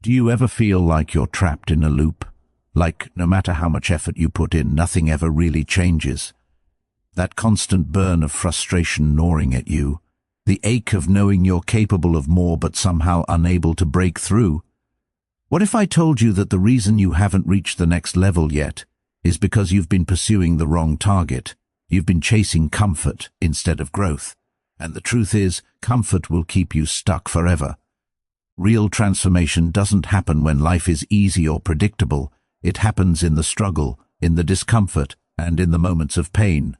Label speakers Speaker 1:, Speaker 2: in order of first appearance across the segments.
Speaker 1: Do you ever feel like you're trapped in a loop? Like no matter how much effort you put in, nothing ever really changes? That constant burn of frustration gnawing at you, the ache of knowing you're capable of more but somehow unable to break through? What if I told you that the reason you haven't reached the next level yet is because you've been pursuing the wrong target? You've been chasing comfort instead of growth. And the truth is, comfort will keep you stuck forever. Real transformation doesn't happen when life is easy or predictable. It happens in the struggle, in the discomfort, and in the moments of pain.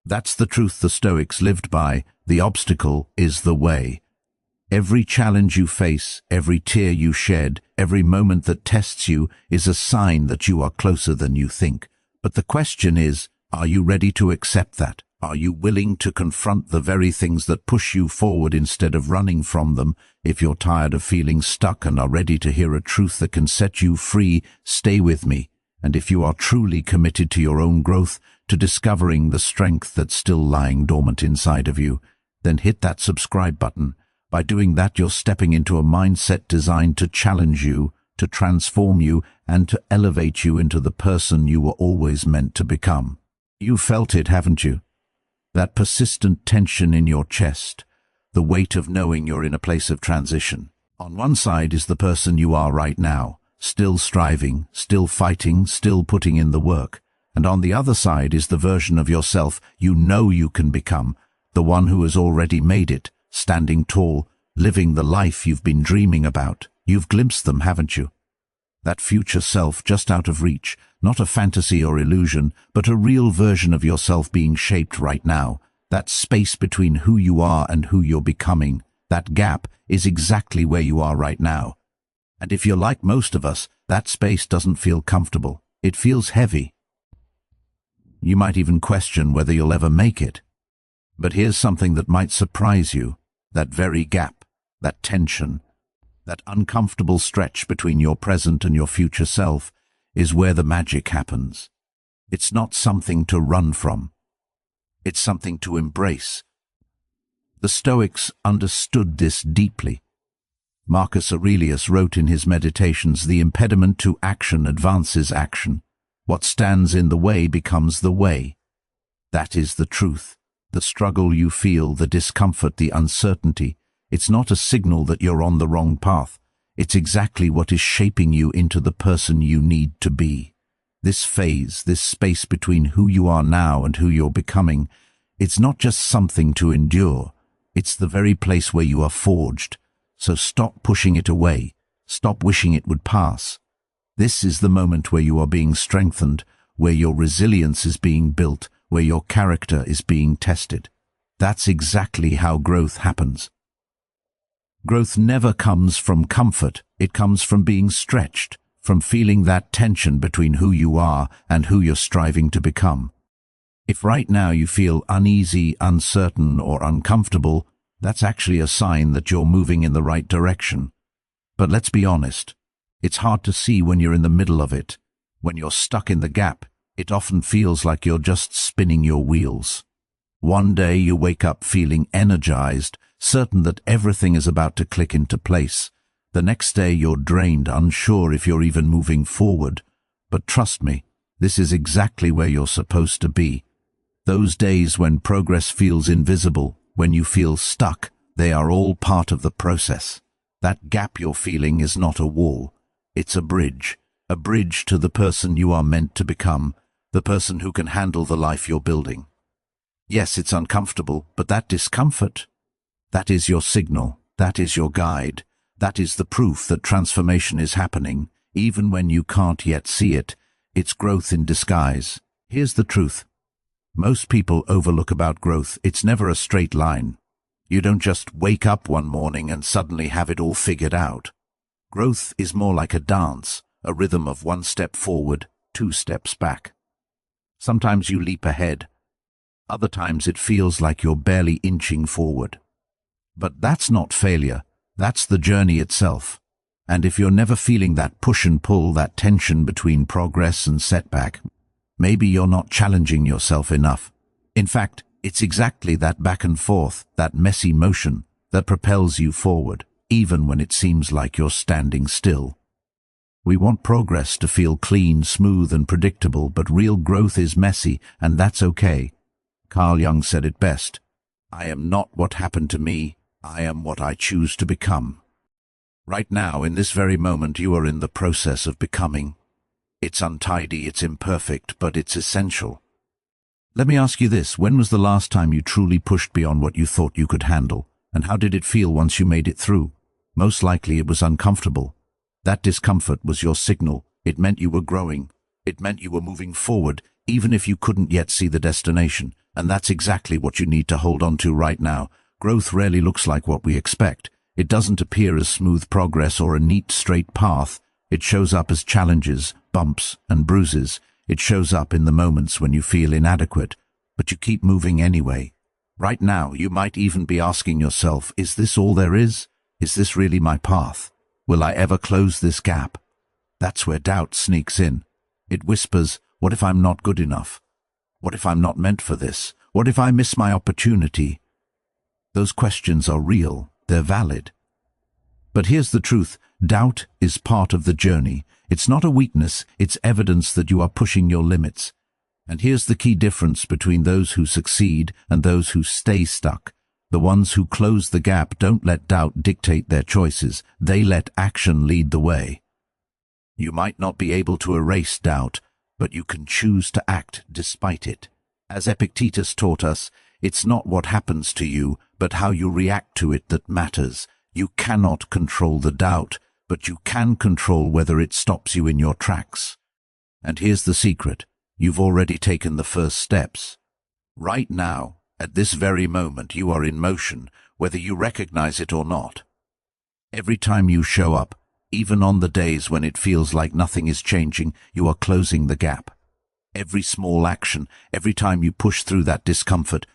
Speaker 1: That's the truth the Stoics lived by. The obstacle is the way. Every challenge you face, every tear you shed, every moment that tests you is a sign that you are closer than you think. But the question is, are you ready to accept that? Are you willing to confront the very things that push you forward instead of running from them? If you're tired of feeling stuck and are ready to hear a truth that can set you free, stay with me. And if you are truly committed to your own growth, to discovering the strength that's still lying dormant inside of you, then hit that subscribe button. By doing that, you're stepping into a mindset designed to challenge you, to transform you, and to elevate you into the person you were always meant to become. You've felt it, haven't you? That persistent tension in your chest, the weight of knowing you're in a place of transition. On one side is the person you are right now, still striving, still fighting, still putting in the work. And on the other side is the version of yourself you know you can become, the one who has already made it, standing tall, living the life you've been dreaming about. You've glimpsed them, haven't you? That future self just out of reach, not a fantasy or illusion, but a real version of yourself being shaped right now. That space between who you are and who you're becoming, that gap is exactly where you are right now. And if you're like most of us, that space doesn't feel comfortable. It feels heavy. You might even question whether you'll ever make it. But here's something that might surprise you. That very gap, that tension, that uncomfortable stretch between your present and your future self is where the magic happens. It's not something to run from. It's something to embrace. The Stoics understood this deeply. Marcus Aurelius wrote in his Meditations, "The impediment to action advances action. What stands in the way becomes the way." That is the truth. The struggle you feel, the discomfort, the uncertainty, it's not a signal that you're on the wrong path. It's exactly what is shaping you into the person you need to be. This phase, this space between who you are now and who you're becoming, it's not just something to endure. It's the very place where you are forged. So stop pushing it away. Stop wishing it would pass. This is the moment where you are being strengthened, where your resilience is being built, where your character is being tested. That's exactly how growth happens. Growth never comes from comfort. It comes from being stretched, from feeling that tension between who you are and who you're striving to become. If right now you feel uneasy, uncertain, or uncomfortable, that's actually a sign that you're moving in the right direction. But let's be honest, it's hard to see when you're in the middle of it. When you're stuck in the gap, it often feels like you're just spinning your wheels. One day you wake up feeling energized, certain that everything is about to click into place. The next day you're drained, unsure if you're even moving forward. But trust me, this is exactly where you're supposed to be. Those days when progress feels invisible, when you feel stuck, they are all part of the process. That gap you're feeling is not a wall. It's a bridge to the person you are meant to become, the person who can handle the life you're building. Yes, it's uncomfortable, but that discomfort, that is your signal, that is your guide, that is the proof that transformation is happening, even when you can't yet see it. It's growth in disguise. Here's the truth. Most people overlook about growth. It's never a straight line. You don't just wake up one morning and suddenly have it all figured out. Growth is more like a dance, a rhythm of 1 step forward, 2 steps back. Sometimes you leap ahead. Other times it feels like you're barely inching forward. But that's not failure. That's the journey itself. And if you're never feeling that push and pull, that tension between progress and setback, maybe you're not challenging yourself enough. In fact, it's exactly that back and forth, that messy motion, that propels you forward. even when it seems like you're standing still. We want progress to feel clean, smooth, and predictable, but real growth is messy, and that's okay. Carl Jung said it best: "I am not what happened to me, I am what I choose to become." Right now, in this very moment, you are in the process of becoming. It's untidy, it's imperfect, but it's essential. Let me ask you this: when was the last time you truly pushed beyond what you thought you could handle? And how did it feel once you made it through? Most likely it was uncomfortable. That discomfort was your signal. It meant you were growing. It meant you were moving forward, even if you couldn't yet see the destination. And that's exactly what you need to hold on to right now. Growth rarely looks like what we expect. It doesn't appear as smooth progress or a neat, straight path. It shows up as challenges, bumps, and bruises. It shows up in the moments when you feel inadequate, but you keep moving anyway. Right now, you might even be asking yourself, is this all there is? Is this really my path? Will I ever close this gap? That's where doubt sneaks in. It whispers, what if I'm not good enough? What if I'm not meant for this? What if I miss my opportunity? Those questions are real. They're valid. But here's the truth: doubt is part of the journey. It's not a weakness, it's evidence that you are pushing your limits. And here's the key difference between those who succeed and those who stay stuck. The ones who close the gap don't let doubt dictate their choices. They let action lead the way. You might not be able to erase doubt, but you can choose to act despite it. As Epictetus taught us, it's not what happens to you, but how you react to it that matters. You cannot control the doubt, but you can control whether it stops you in your tracks. And here's the secret: you've already taken the first steps. Right now, at this very moment, you are in motion, whether you recognize it or not. Every time you show up, even on the days when it feels like nothing is changing, you are closing the gap. Every small action, every time you push through that discomfort,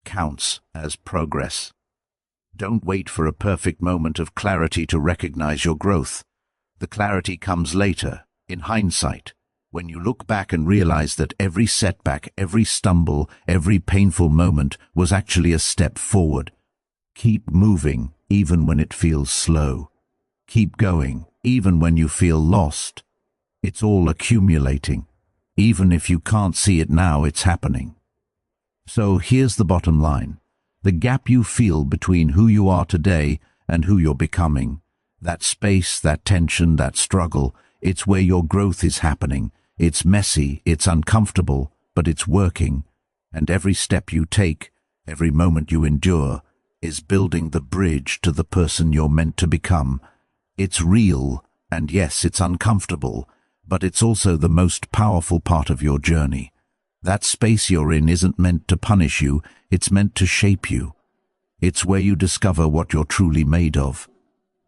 Speaker 1: counts as progress. Don't wait for a perfect moment of clarity to recognize your growth. The clarity comes later, in hindsight, when you look back and realize that every setback, every stumble, every painful moment was actually a step forward. Keep moving, even when it feels slow. Keep going, even when you feel lost. It's all accumulating. Even if you can't see it now, it's happening. So here's the bottom line: the gap you feel between who you are today and who you're becoming, that space, that tension, that struggle, it's where your growth is happening. It's messy, it's uncomfortable, but it's working. And every step you take, every moment you endure, is building the bridge to the person you're meant to become. It's real, and yes, it's uncomfortable, but it's also the most powerful part of your journey. That space you're in isn't meant to punish you, it's meant to shape you. It's where you discover what you're truly made of.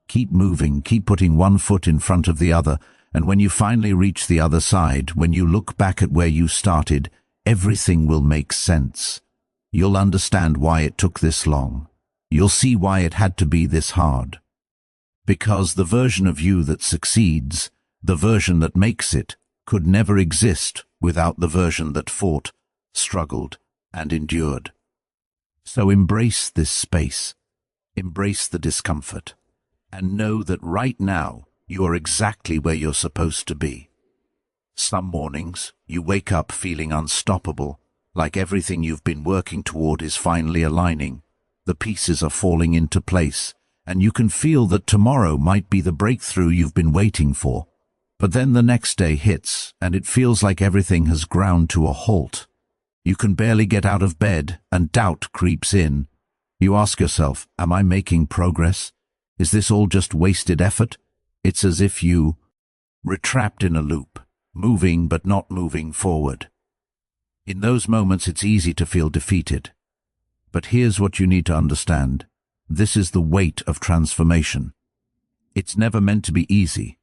Speaker 1: Keep moving, keep putting one foot in front of the other, and when you finally reach the other side, when you look back at where you started, everything will make sense. You'll understand why it took this long. You'll see why it had to be this hard. Because the version of you that succeeds, the version that makes it, could never exist without the version that fought, struggled, and endured. So embrace this space, embrace the discomfort, and know that right now you are exactly where you're supposed to be. Some mornings you wake up feeling unstoppable, like everything you've been working toward is finally aligning. The pieces are falling into place, and you can feel that tomorrow might be the breakthrough you've been waiting for. But then the next day hits, and it feels like everything has ground to a halt. You can barely get out of bed, and doubt creeps in. You ask yourself, am I making progress? Is this all just wasted effort? It's as if we're trapped in a loop, moving but not moving forward. In those moments, it's easy to feel defeated. But here's what you need to understand. This is the weight of transformation. It's never meant to be easy.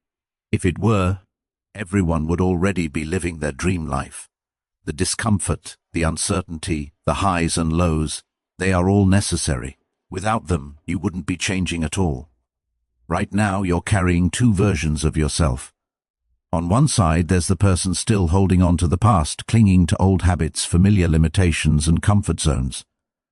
Speaker 1: If it were, everyone would already be living their dream life. The discomfort, the uncertainty, the highs and lows, they are all necessary. Without them, you wouldn't be changing at all. Right now, you're carrying two versions of yourself. On one side, there's the person still holding on to the past, clinging to old habits, familiar limitations, and comfort zones.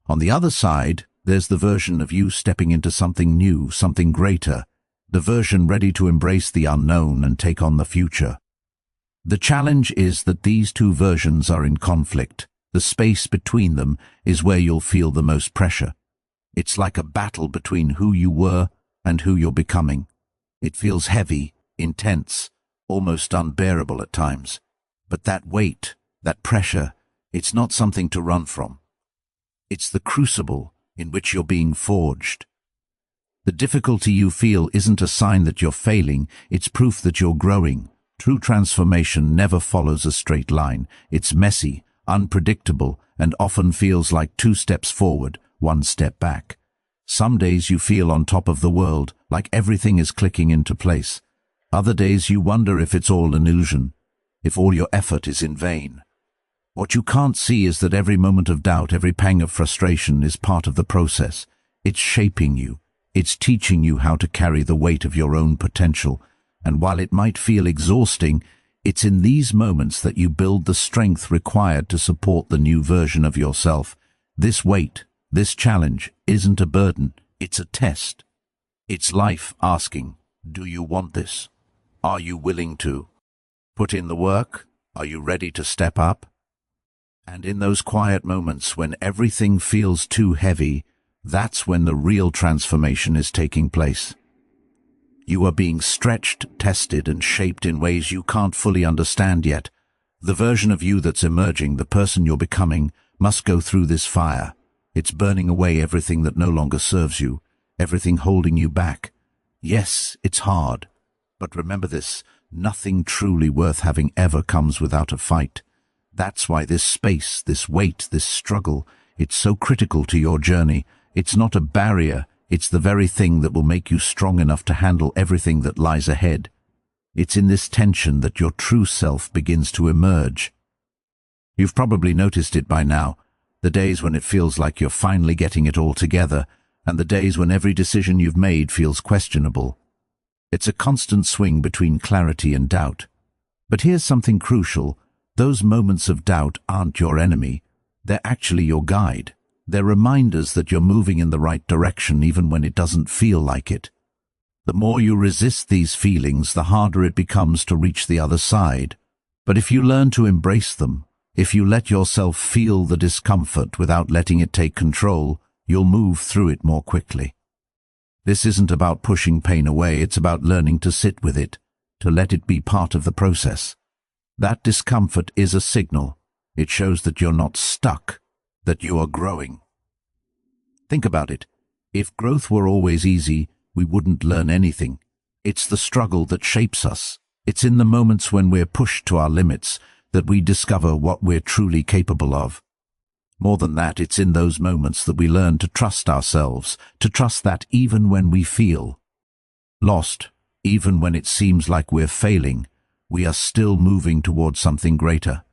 Speaker 1: On the other side, There's the version of you stepping into something new, something greater, the version ready to embrace the unknown and take on the future. The challenge is that these two versions are in conflict. The space between them is where you'll feel the most pressure. It's like a battle between who you were and who you're becoming. It feels heavy, intense, almost unbearable at times. But that weight, that pressure, it's not something to run from. It's the crucible in which you're being forged. The difficulty you feel isn't a sign that you're failing, it's proof that you're growing. True transformation never follows a straight line. It's messy, unpredictable, and often feels like 2 steps forward, 1 step back. Some days you feel on top of the world, like everything is clicking into place. Other days you wonder if it's all an illusion, if all your effort is in vain. What you can't see is that every moment of doubt, every pang of frustration is part of the process. It's shaping you. It's teaching you how to carry the weight of your own potential. And while it might feel exhausting, it's in these moments that you build the strength required to support the new version of yourself. This weight, this challenge, isn't a burden, it's a test. It's life asking, do you want this? Are you willing to put in the work? Are you ready to step up? And in those quiet moments when everything feels too heavy, that's when the real transformation is taking place. You are being stretched, tested, and shaped in ways you can't fully understand yet. The version of you that's emerging, the person you're becoming, must go through this fire. It's burning away everything that no longer serves you, everything holding you back. Yes, it's hard, but remember this, nothing truly worth having ever comes without a fight. That's why this space, this weight, this struggle, it's so critical to your journey. It's not a barrier, it's the very thing that will make you strong enough to handle everything that lies ahead. It's in this tension that your true self begins to emerge. You've probably noticed it by now, the days when it feels like you're finally getting it all together, and the days when every decision you've made feels questionable. It's a constant swing between clarity and doubt. But here's something crucial. Those moments of doubt aren't your enemy. They're actually your guide. They're reminders that you're moving in the right direction even when it doesn't feel like it. The more you resist these feelings, the harder it becomes to reach the other side. But if you learn to embrace them, if you let yourself feel the discomfort without letting it take control, you'll move through it more quickly. This isn't about pushing pain away, it's about learning to sit with it, to let it be part of the process. That discomfort is a signal. It shows that you're not stuck, that you are growing. Think about it. If growth were always easy, we wouldn't learn anything. It's the struggle that shapes us. It's in the moments when we're pushed to our limits that we discover what we're truly capable of. More than that, it's in those moments that we learn to trust ourselves, to trust that even when we feel lost, even when it seems like we're failing, we are still moving towards something greater.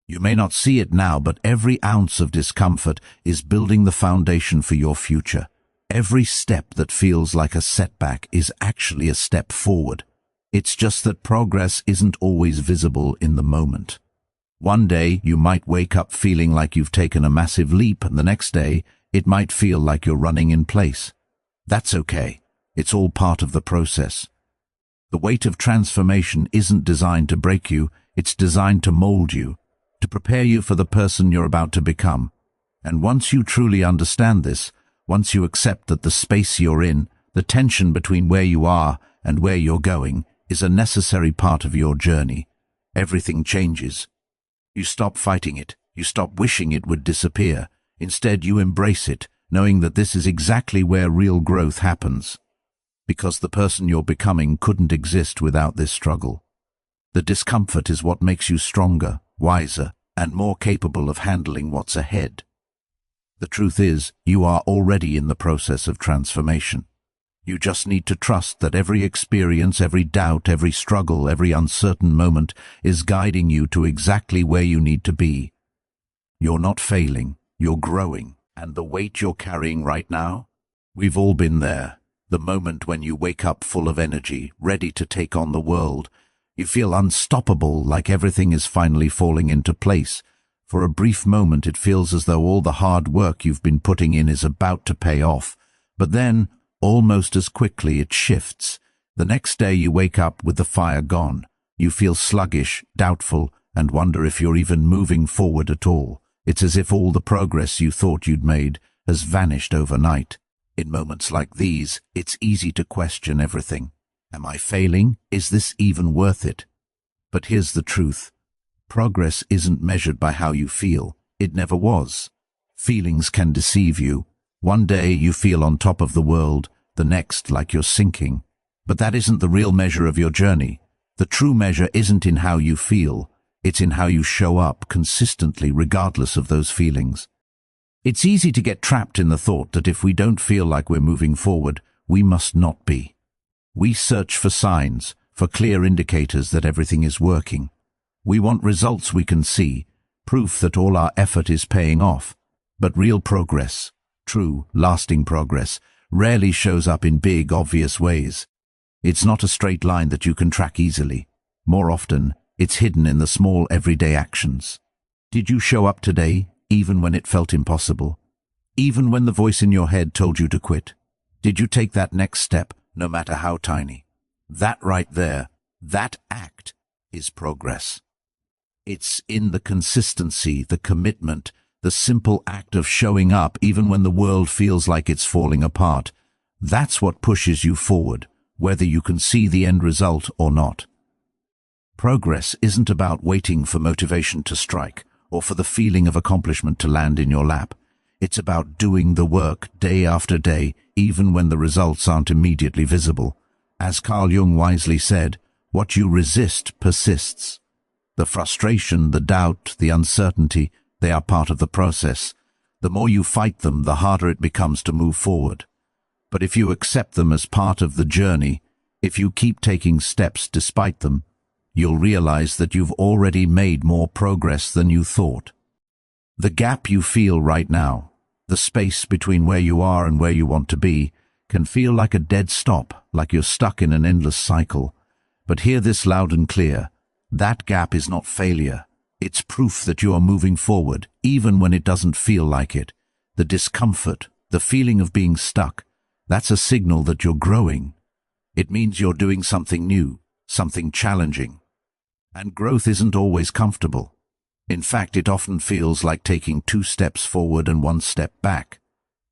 Speaker 1: You may not see it now, but every ounce of discomfort is building the foundation for your future. Every step that feels like a setback is actually a step forward. It's just that progress isn't always visible in the moment. One day you might wake up feeling like you've taken a massive leap, and the next day it might feel like you're running in place. That's okay. It's all part of the process. The weight of transformation isn't designed to break you, it's designed to mold you, to prepare you for the person you're about to become. And once you truly understand this, once you accept that the space you're in, the tension between where you are and where you're going, is a necessary part of your journey, everything changes. You stop fighting it, you stop wishing it would disappear. Instead, you embrace it, knowing that this is exactly where real growth happens. Because the person you're becoming couldn't exist without this struggle. The discomfort is what makes you stronger, wiser, and more capable of handling what's ahead. The truth is, you are already in the process of transformation. You just need to trust that every experience, every doubt, every struggle, every uncertain moment is guiding you to exactly where you need to be. You're not failing, you're growing. And the weight you're carrying right now? We've all been there. The moment when you wake up full of energy, ready to take on the world. You feel unstoppable, like everything is finally falling into place. For a brief moment it feels as though all the hard work you've been putting in is about to pay off, but then, almost as quickly, it shifts. The next day you wake up with the fire gone. You feel sluggish, doubtful, and wonder if you're even moving forward at all. It's as if all the progress you thought you'd made has vanished overnight. In moments like these, it's easy to question everything. Am I failing? Is this even worth it? But here's the truth. Progress isn't measured by how you feel. It never was. Feelings can deceive you. One day you feel on top of the world, the next like you're sinking. But that isn't the real measure of your journey. The true measure isn't in how you feel. It's in how you show up consistently regardless of those feelings. It's easy to get trapped in the thought that if we don't feel like we're moving forward, we must not be. We search for signs, for clear indicators that everything is working. We want results we can see, proof that all our effort is paying off. But real progress, true, lasting progress, rarely shows up in big, obvious ways. It's not a straight line that you can track easily. More often, it's hidden in the small everyday actions. Did you show up today, even when it felt impossible? Even when the voice in your head told you to quit? Did you take that next step, no matter how tiny? That right there, that act, is progress. It's in the consistency, the commitment, the simple act of showing up even when the world feels like it's falling apart. That's what pushes you forward, whether you can see the end result or not. Progress isn't about waiting for motivation to strike or for the feeling of accomplishment to land in your lap. It's about doing the work day after day, even when the results aren't immediately visible. As Carl Jung wisely said, what you resist persists. The frustration, the doubt, the uncertainty, they are part of the process. The more you fight them, the harder it becomes to move forward. But if you accept them as part of the journey, if you keep taking steps despite them, you'll realize that you've already made more progress than you thought. The gap you feel right now, the space between where you are and where you want to be, can feel like a dead stop, like you're stuck in an endless cycle. But hear this loud and clear. That gap is not failure. It's proof that you are moving forward, even when it doesn't feel like it. The discomfort, the feeling of being stuck, that's a signal that you're growing. It means you're doing something new, something challenging. And growth isn't always comfortable. In fact, it often feels like taking 2 steps forward and 1 step back.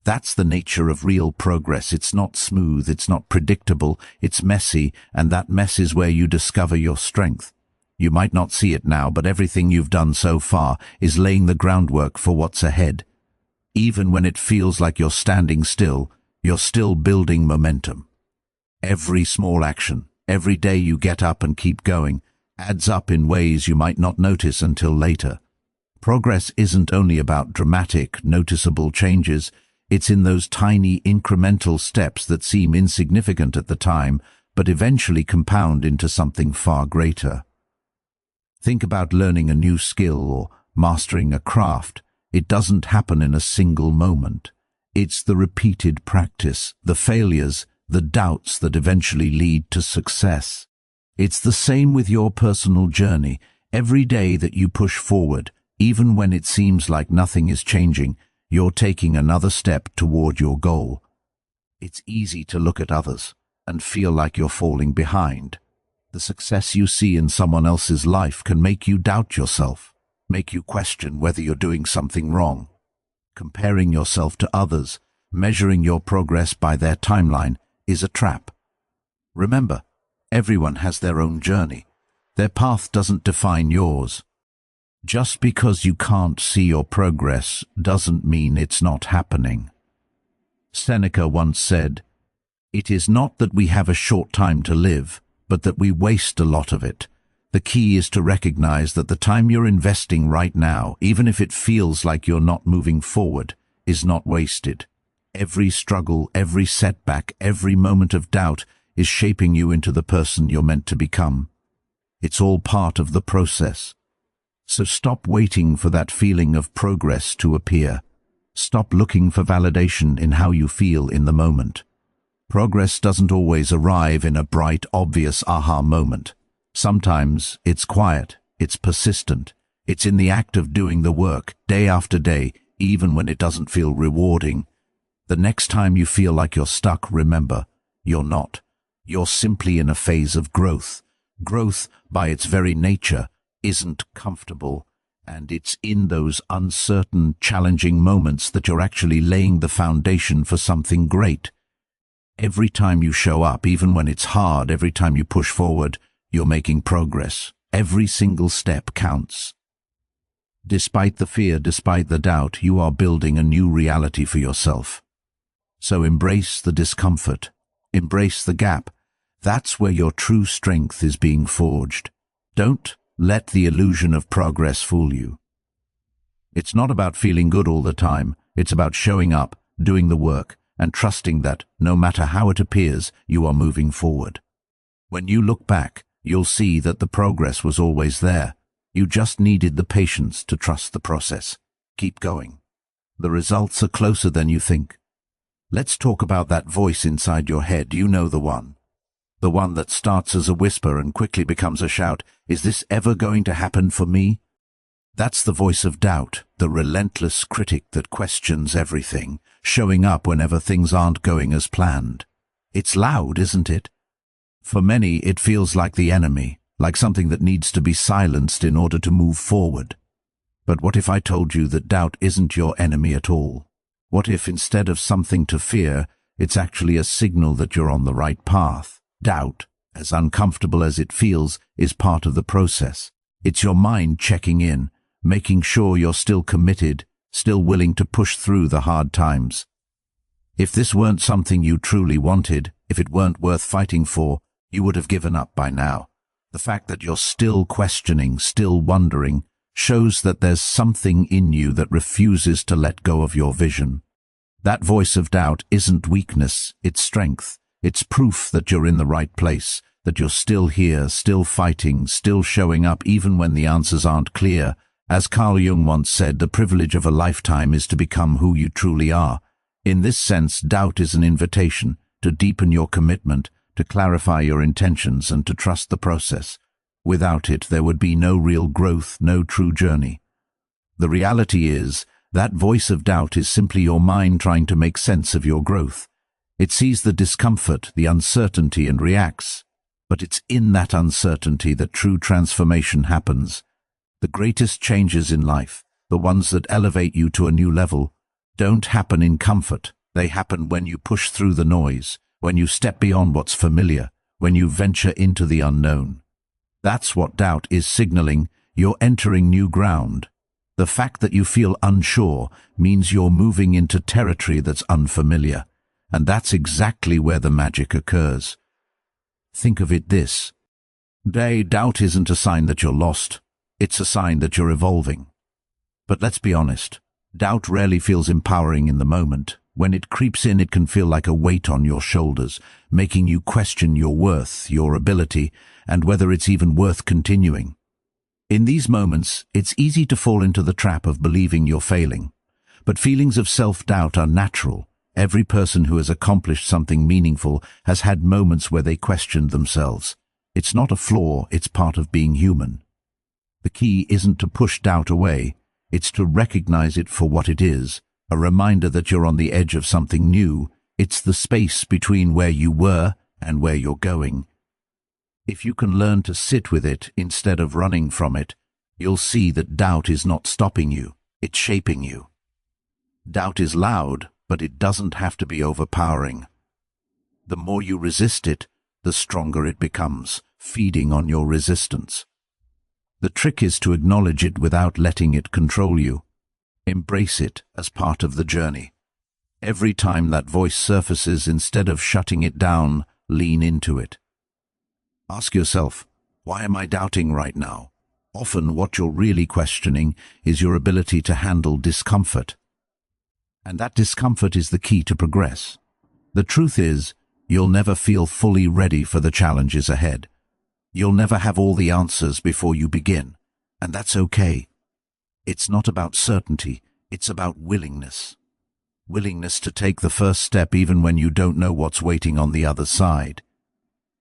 Speaker 1: That's the nature of real progress. It's not smooth, it's not predictable, it's messy, and that mess is where you discover your strength. You might not see it now, but everything you've done so far is laying the groundwork for what's ahead. Even when it feels like you're standing still, you're still building momentum. Every small action, every day you get up and keep going, adds up in ways you might not notice until later. Progress isn't only about dramatic, noticeable changes. It's in those tiny, incremental steps that seem insignificant at the time, but eventually compound into something far greater. Think about learning a new skill or mastering a craft. It doesn't happen in a single moment. It's the repeated practice, the failures, the doubts that eventually lead to success. It's the same with your personal journey. Every day that you push forward, even when it seems like nothing is changing, you're taking another step toward your goal. It's easy to look at others and feel like you're falling behind. The success you see in someone else's life can make you doubt yourself, make you question whether you're doing something wrong. Comparing yourself to others, measuring your progress by their timeline, is a trap. Remember, everyone has their own journey. Their path doesn't define yours. Just because you can't see your progress doesn't mean it's not happening. Seneca once said, "It is not that we have a short time to live, but that we waste a lot of it. The key is to recognize that the time you're investing right now, even if it feels like you're not moving forward, is not wasted. Every struggle, every setback, every moment of doubt is shaping you into the person you're meant to become. It's all part of the process. So stop waiting for that feeling of progress to appear. Stop looking for validation in how you feel in the moment. Progress doesn't always arrive in a bright, obvious aha moment. Sometimes it's quiet, it's persistent, It's in the act of doing the work, day after day, even when it doesn't feel rewarding. The next time you feel like you're stuck, remember, you're not. You're simply in a phase of growth. Growth, by its very nature, isn't comfortable, and it's in those uncertain, challenging moments that you're actually laying the foundation for something great. Every time you show up, even when it's hard, every time you push forward, you're making progress. Every single step counts. Despite the fear, despite the doubt, you are building a new reality for yourself. So embrace the discomfort. Embrace the gap. That's where your true strength is being forged. Don't let the illusion of progress fool you. It's not about feeling good all the time. It's about showing up, doing the work, and trusting that, no matter how it appears, you are moving forward. When you look back, you'll see that the progress was always there. You just needed the patience to trust the process. Keep going. The results are closer than you think. Let's talk about that voice inside your head. You know the one. The one that starts as a whisper and quickly becomes a shout. Is this ever going to happen for me? That's the voice of doubt, the relentless critic that questions everything, showing up whenever things aren't going as planned. It's loud, isn't it? For many, it feels like the enemy, like something that needs to be silenced in order to move forward. But what if I told you that doubt isn't your enemy at all? What if instead of something to fear, it's actually a signal that you're on the right path? Doubt, as uncomfortable as it feels, is part of the process. It's your mind checking in, making sure you're still committed, still willing to push through the hard times. If this weren't something you truly wanted, if it weren't worth fighting for, you would have given up by now. The fact that you're still questioning, still wondering, shows that there's something in you that refuses to let go of your vision. That voice of doubt isn't weakness, it's strength. It's proof that you're in the right place, that you're still here, still fighting, still showing up even when the answers aren't clear. As Carl Jung once said, the privilege of a lifetime is to become who you truly are. In this sense, doubt is an invitation to deepen your commitment, to clarify your intentions, and to trust the process. Without it, there would be no real growth, no true journey. The reality is, that voice of doubt is simply your mind trying to make sense of your growth. It sees the discomfort, the uncertainty, and reacts. But it's in that uncertainty that true transformation happens. The greatest changes in life, the ones that elevate you to a new level, don't happen in comfort. They happen when you push through the noise, when you step beyond what's familiar, when you venture into the unknown. That's what doubt is signaling. You're entering new ground. The fact that you feel unsure means you're moving into territory that's unfamiliar. And that's exactly where the magic occurs. Think of it this way: doubt isn't a sign that you're lost. It's a sign that you're evolving. But let's be honest, doubt rarely feels empowering in the moment. When it creeps in, it can feel like a weight on your shoulders, making you question your worth, your ability, and whether it's even worth continuing. In these moments, it's easy to fall into the trap of believing you're failing. But feelings of self-doubt are natural. Every person who has accomplished something meaningful has had moments where they questioned themselves. It's not a flaw, it's part of being human. The key isn't to push doubt away, it's to recognize it for what it is, a reminder that you're on the edge of something new. It's the space between where you were and where you're going. If you can learn to sit with it instead of running from it, you'll see that doubt is not stopping you, it's shaping you. Doubt is loud, but it doesn't have to be overpowering. The more you resist it, the stronger it becomes, feeding on your resistance. The trick is to acknowledge it without letting it control you. Embrace it as part of the journey. Every time that voice surfaces, instead of shutting it down, lean into it. Ask yourself, why am I doubting right now? Often what you're really questioning is your ability to handle discomfort. And that discomfort is the key to progress. The truth is, you'll never feel fully ready for the challenges ahead. You'll never have all the answers before you begin, and that's okay. It's not about certainty, it's about willingness. Willingness to take the first step even when you don't know what's waiting on the other side.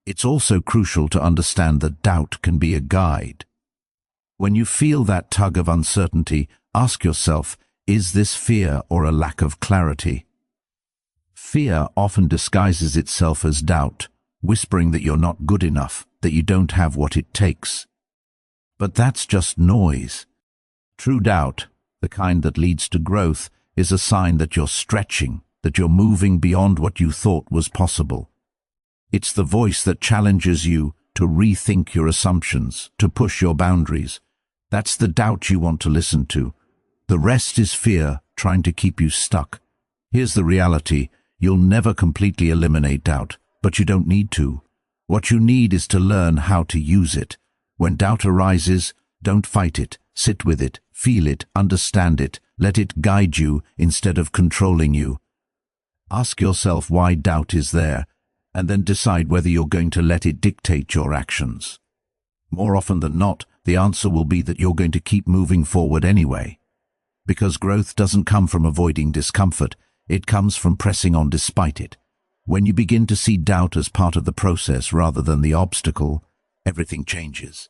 Speaker 1: It's also crucial to understand that doubt can be a guide. When you feel that tug of uncertainty, ask yourself, is this fear or a lack of clarity? Fear often disguises itself as doubt, whispering that you're not good enough, that you don't have what it takes. But that's just noise. True doubt, the kind that leads to growth, is a sign that you're stretching, that you're moving beyond what you thought was possible. It's the voice that challenges you to rethink your assumptions, to push your boundaries. That's the doubt you want to listen to. The rest is fear trying to keep you stuck. Here's the reality. You'll never completely eliminate doubt, but you don't need to. What you need is to learn how to use it. When doubt arises, don't fight it. Sit with it, feel it, understand it. Let it guide you instead of controlling you. Ask yourself why doubt is there, and then decide whether you're going to let it dictate your actions. More often than not, the answer will be that you're going to keep moving forward anyway. Because growth doesn't come from avoiding discomfort, it comes from pressing on despite it. When you begin to see doubt as part of the process rather than the obstacle, everything changes.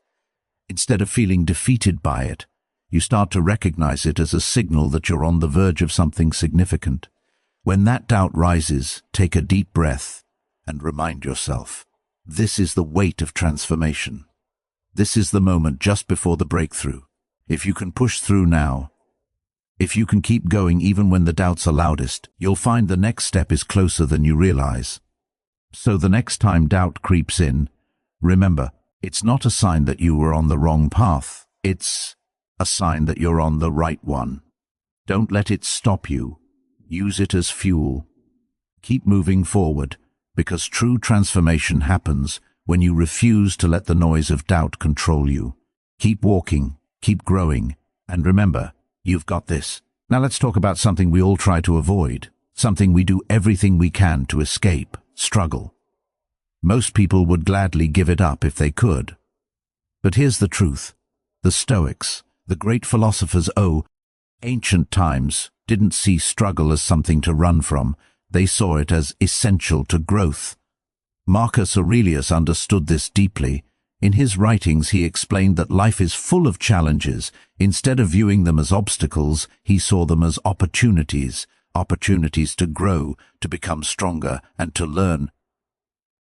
Speaker 1: Instead of feeling defeated by it, you start to recognize it as a signal that you're on the verge of something significant. When that doubt rises, take a deep breath and remind yourself, this is the weight of transformation. This is the moment just before the breakthrough. If you can push through now, if you can keep going even when the doubts are loudest, you'll find the next step is closer than you realize. So the next time doubt creeps in, remember, it's not a sign that you were on the wrong path. It's a sign that you're on the right one. Don't let it stop you. Use it as fuel. Keep moving forward, because true transformation happens when you refuse to let the noise of doubt control you. Keep walking, keep growing, and remember, you've got this. Now let's talk about something we all try to avoid, something we do everything we can to escape: struggle. Most people would gladly give it up if they could. But here's the truth. The Stoics, the great philosophers of ancient times, didn't see struggle as something to run from. They saw it as essential to growth. Marcus Aurelius understood this deeply. In his writings, he explained that life is full of challenges. Instead of viewing them as obstacles, he saw them as opportunities to grow, to become stronger, and to learn.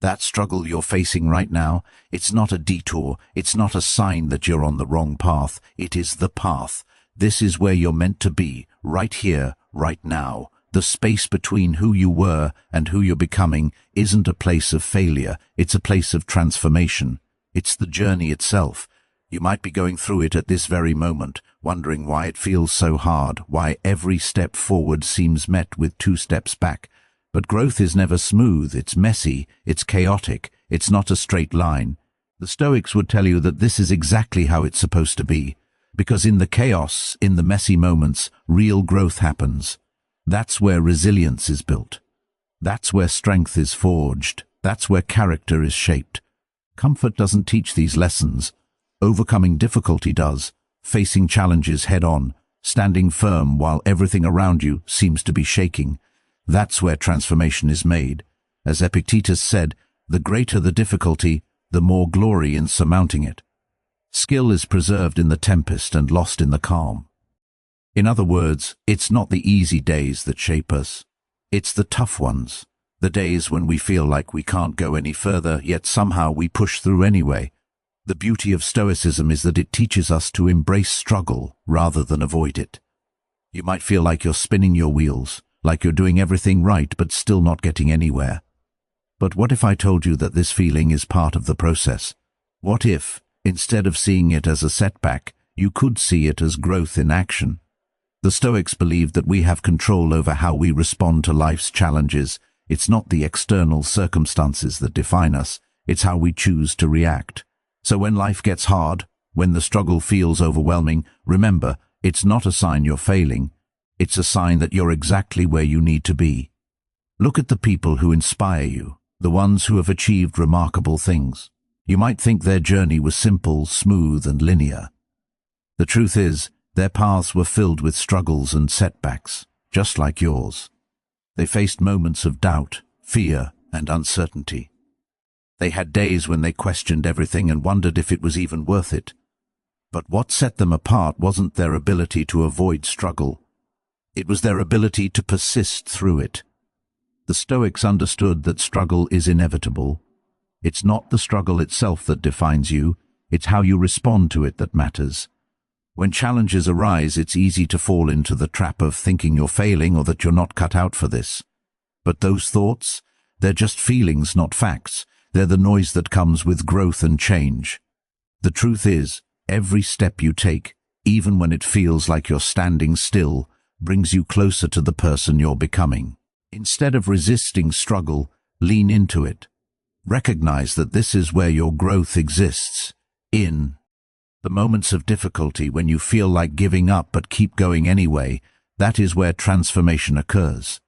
Speaker 1: That struggle you're facing right now, it's not a detour, it's not a sign that you're on the wrong path, it is the path. This is where you're meant to be, right here, right now. The space between who you were and who you're becoming isn't a place of failure, it's a place of transformation. It's the journey itself. You might be going through it at this very moment, wondering why it feels so hard, why every step forward seems met with 2 steps back. But growth is never smooth, it's messy, it's chaotic, it's not a straight line. The Stoics would tell you that this is exactly how it's supposed to be, because in the chaos, in the messy moments, real growth happens. That's where resilience is built. That's where strength is forged. That's where character is shaped. Comfort doesn't teach these lessons. Overcoming difficulty does, facing challenges head-on, standing firm while everything around you seems to be shaking. That's where transformation is made. As Epictetus said, the greater the difficulty, the more glory in surmounting it. Skill is preserved in the tempest and lost in the calm. In other words, it's not the easy days that shape us. It's the tough ones. The days when we feel like we can't go any further, yet somehow we push through anyway. The beauty of Stoicism is that it teaches us to embrace struggle rather than avoid it. You might feel like you're spinning your wheels, like you're doing everything right but still not getting anywhere. But what if I told you that this feeling is part of the process? What if, instead of seeing it as a setback, you could see it as growth in action? The Stoics believed that we have control over how we respond to life's challenges. It's not the external circumstances that define us, it's how we choose to react. So when life gets hard, when the struggle feels overwhelming, remember, it's not a sign you're failing. It's a sign that you're exactly where you need to be. Look at the people who inspire you, the ones who have achieved remarkable things. You might think their journey was simple, smooth, and linear. The truth is, their paths were filled with struggles and setbacks, just like yours. They faced moments of doubt, fear, and uncertainty. They had days when they questioned everything and wondered if it was even worth it. But what set them apart wasn't their ability to avoid struggle. It was their ability to persist through it. The Stoics understood that struggle is inevitable. It's not the struggle itself that defines you, it's how you respond to it that matters. When challenges arise, it's easy to fall into the trap of thinking you're failing or that you're not cut out for this. But those thoughts, they're just feelings, not facts. They're the noise that comes with growth and change. The truth is, every step you take, even when it feels like you're standing still, brings you closer to the person you're becoming. Instead of resisting struggle, lean into it. Recognize that this is where your growth exists, in the moments of difficulty when you feel like giving up but keep going anyway. That is where transformation occurs.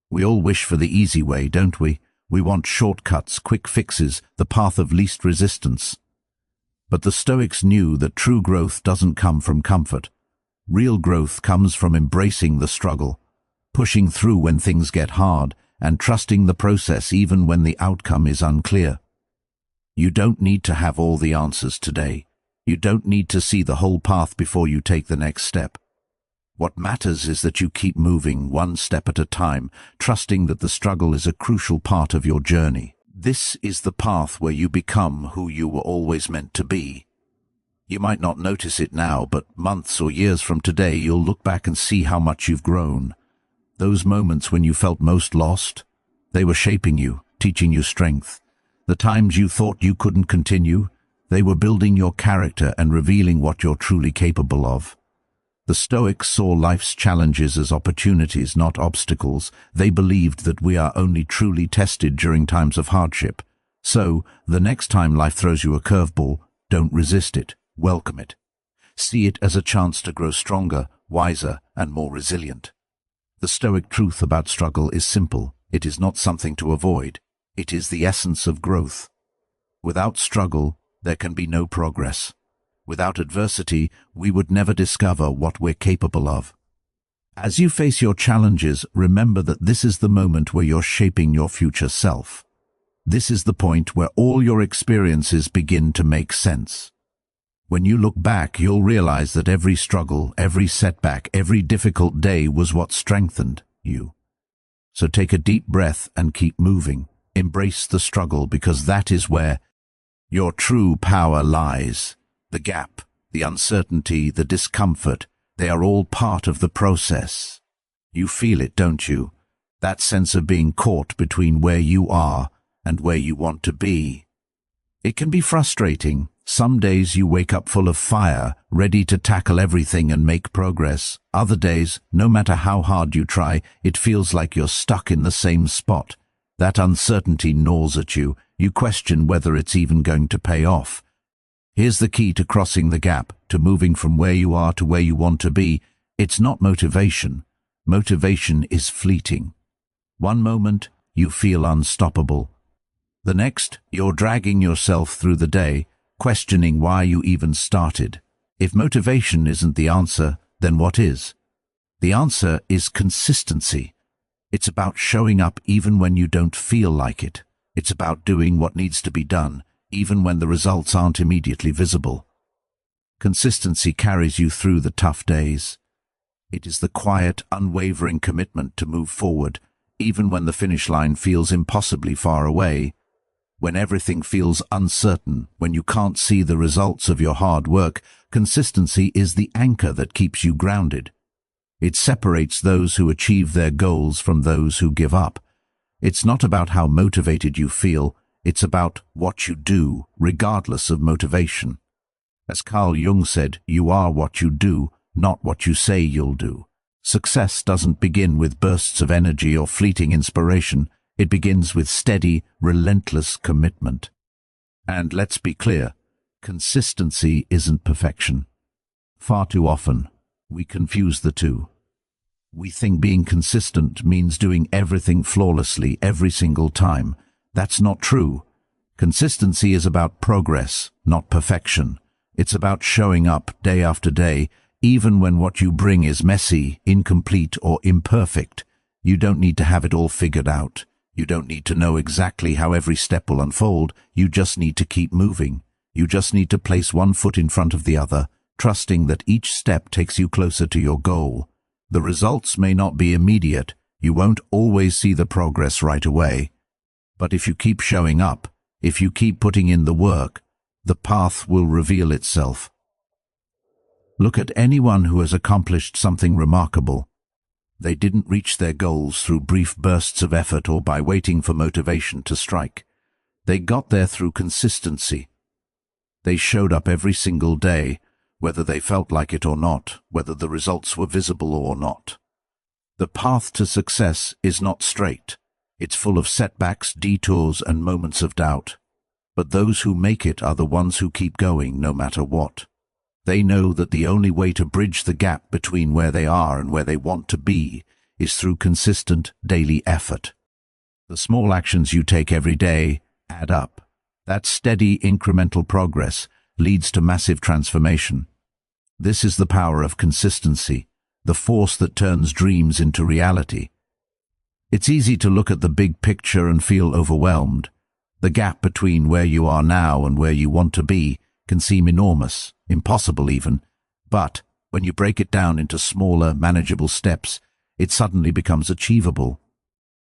Speaker 1: We all wish for the easy way, don't we? We want shortcuts, quick fixes, the path of least resistance. But the Stoics knew that true growth doesn't come from comfort. Real growth comes from embracing the struggle, pushing through when things get hard, and trusting the process even when the outcome is unclear. You don't need to have all the answers today. You don't need to see the whole path before you take the next step. What matters is that you keep moving one step at a time, trusting that the struggle is a crucial part of your journey. This is the path where you become who you were always meant to be. You might not notice it now, but months or years from today, you'll look back and see how much you've grown. Those moments when you felt most lost, they were shaping you, teaching you strength. The times you thought you couldn't continue, they were building your character and revealing what you're truly capable of. The Stoics saw life's challenges as opportunities, not obstacles. They believed that we are only truly tested during times of hardship. So, the next time life throws you a curveball, don't resist it, welcome it. See it as a chance to grow stronger, wiser, and more resilient. The Stoic truth about struggle is simple. It is not something to avoid. It is the essence of growth. Without struggle, there can be no progress. Without adversity, we would never discover what we're capable of. As you face your challenges, remember that this is the moment where you're shaping your future self. This is the point where all your experiences begin to make sense. When you look back, you'll realize that every struggle, every setback, every difficult day was what strengthened you. So take a deep breath and keep moving. Embrace the struggle, because that is where your true power lies. The gap, the uncertainty, the discomfort, they are all part of the process. You feel it, don't you? That sense of being caught between where you are and where you want to be. It can be frustrating. Some days you wake up full of fire, ready to tackle everything and make progress. Other days, no matter how hard you try, it feels like you're stuck in the same spot. That uncertainty gnaws at you. You question whether it's even going to pay off. Here's the key to crossing the gap, to moving from where you are to where you want to be. It's not motivation. Motivation is fleeting. One moment, you feel unstoppable. The next, you're dragging yourself through the day, questioning why you even started. If motivation isn't the answer, then what is? The answer is consistency. It's about showing up even when you don't feel like it. It's about doing what needs to be done, even when the results aren't immediately visible. Consistency carries you through the tough days. It is the quiet, unwavering commitment to move forward, even when the finish line feels impossibly far away. When everything feels uncertain, when you can't see the results of your hard work, consistency is the anchor that keeps you grounded. It separates those who achieve their goals from those who give up. It's not about how motivated you feel, it's about what you do, regardless of motivation. As Carl Jung said, you are what you do, not what you say you'll do. Success doesn't begin with bursts of energy or fleeting inspiration. It begins with steady, relentless commitment. And let's be clear, consistency isn't perfection. Far too often, we confuse the two. We think being consistent means doing everything flawlessly every single time. That's not true. Consistency is about progress, not perfection. It's about showing up day after day, even when what you bring is messy, incomplete, or imperfect. You don't need to have it all figured out. You don't need to know exactly how every step will unfold. You just need to keep moving. You just need to place one foot in front of the other, trusting that each step takes you closer to your goal. The results may not be immediate. You won't always see the progress right away. But if you keep showing up, if you keep putting in the work, the path will reveal itself. Look at anyone who has accomplished something remarkable. They didn't reach their goals through brief bursts of effort or by waiting for motivation to strike. They got there through consistency. They showed up every single day, whether they felt like it or not, whether the results were visible or not. The path to success is not straight. It's full of setbacks, detours, and moments of doubt. But those who make it are the ones who keep going no matter what. They know that the only way to bridge the gap between where they are and where they want to be is through consistent daily effort. The small actions you take every day add up. That steady incremental progress leads to massive transformation. This is the power of consistency, the force that turns dreams into reality. It's easy to look at the big picture and feel overwhelmed. The gap between where you are now and where you want to be can seem enormous, impossible even. But when you break it down into smaller, manageable steps, it suddenly becomes achievable.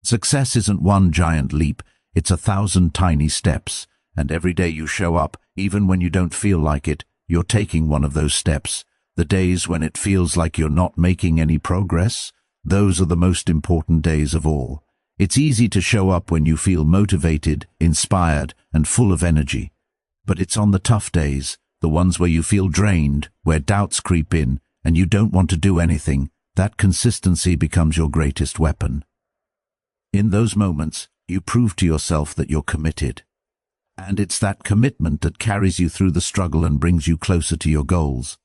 Speaker 1: Success isn't one giant leap, it's 1,000 tiny steps, and every day you show up, even when you don't feel like it, you're taking one of those steps. The days when it feels like you're not making any progress, those are the most important days of all. It's easy to show up when you feel motivated, inspired, and full of energy. But it's on the tough days, the ones where you feel drained, where doubts creep in, and you don't want to do anything, that consistency becomes your greatest weapon. In those moments, you prove to yourself that you're committed. And it's that commitment that carries you through the struggle and brings you closer to your goals.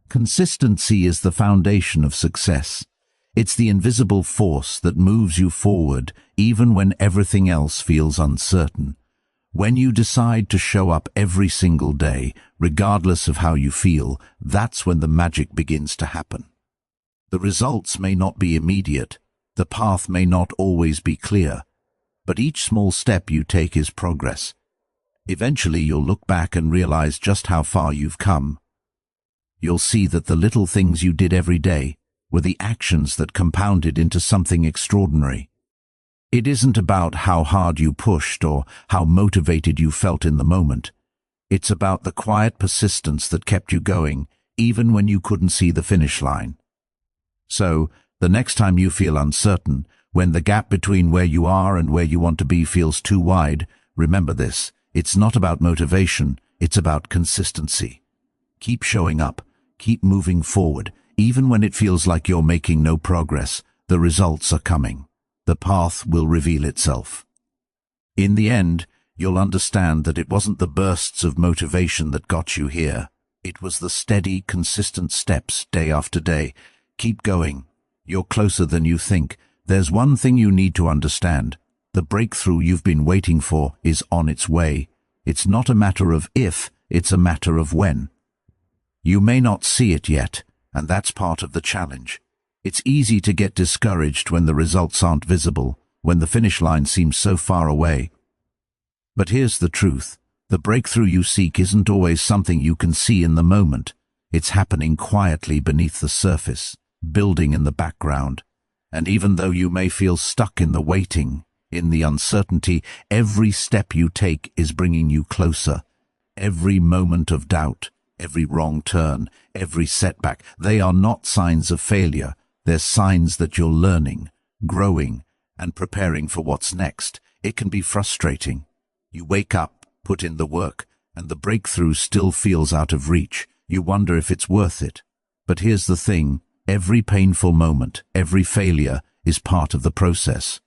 Speaker 1: Consistency is the foundation of success. It's the invisible force that moves you forward even when everything else feels uncertain. When you decide to show up every single day, regardless of how you feel, that's when the magic begins to happen. The results may not be immediate, the path may not always be clear, but each small step you take is progress. Eventually you'll look back and realize just how far you've come. You'll see that the little things you did every day were the actions that compounded into something extraordinary. It isn't about how hard you pushed or how motivated you felt in the moment. It's about the quiet persistence that kept you going, even when you couldn't see the finish line. So, the next time you feel uncertain, when the gap between where you are and where you want to be feels too wide, remember this: it's not about motivation, it's about consistency. Keep showing up, keep moving forward, even when it feels like you're making no progress. The results are coming. The path will reveal itself. In the end, you'll understand that it wasn't the bursts of motivation that got you here. It was the steady, consistent steps day after day. Keep going. You're closer than you think. There's one thing you need to understand. The breakthrough you've been waiting for is on its way. It's not a matter of if, it's a matter of when. You may not see it yet, and that's part of the challenge. It's easy to get discouraged when the results aren't visible, when the finish line seems so far away. But here's the truth. The breakthrough you seek isn't always something you can see in the moment. It's happening quietly beneath the surface, building in the background. And even though you may feel stuck in the waiting, in the uncertainty, every step you take is bringing you closer. Every moment of doubt, every wrong turn, every setback, they are not signs of failure. They're signs that you're learning, growing, and preparing for what's next. It can be frustrating. You wake up, put in the work, and the breakthrough still feels out of reach. You wonder if it's worth it. But here's the thing. Every painful moment, every failure is part of the process.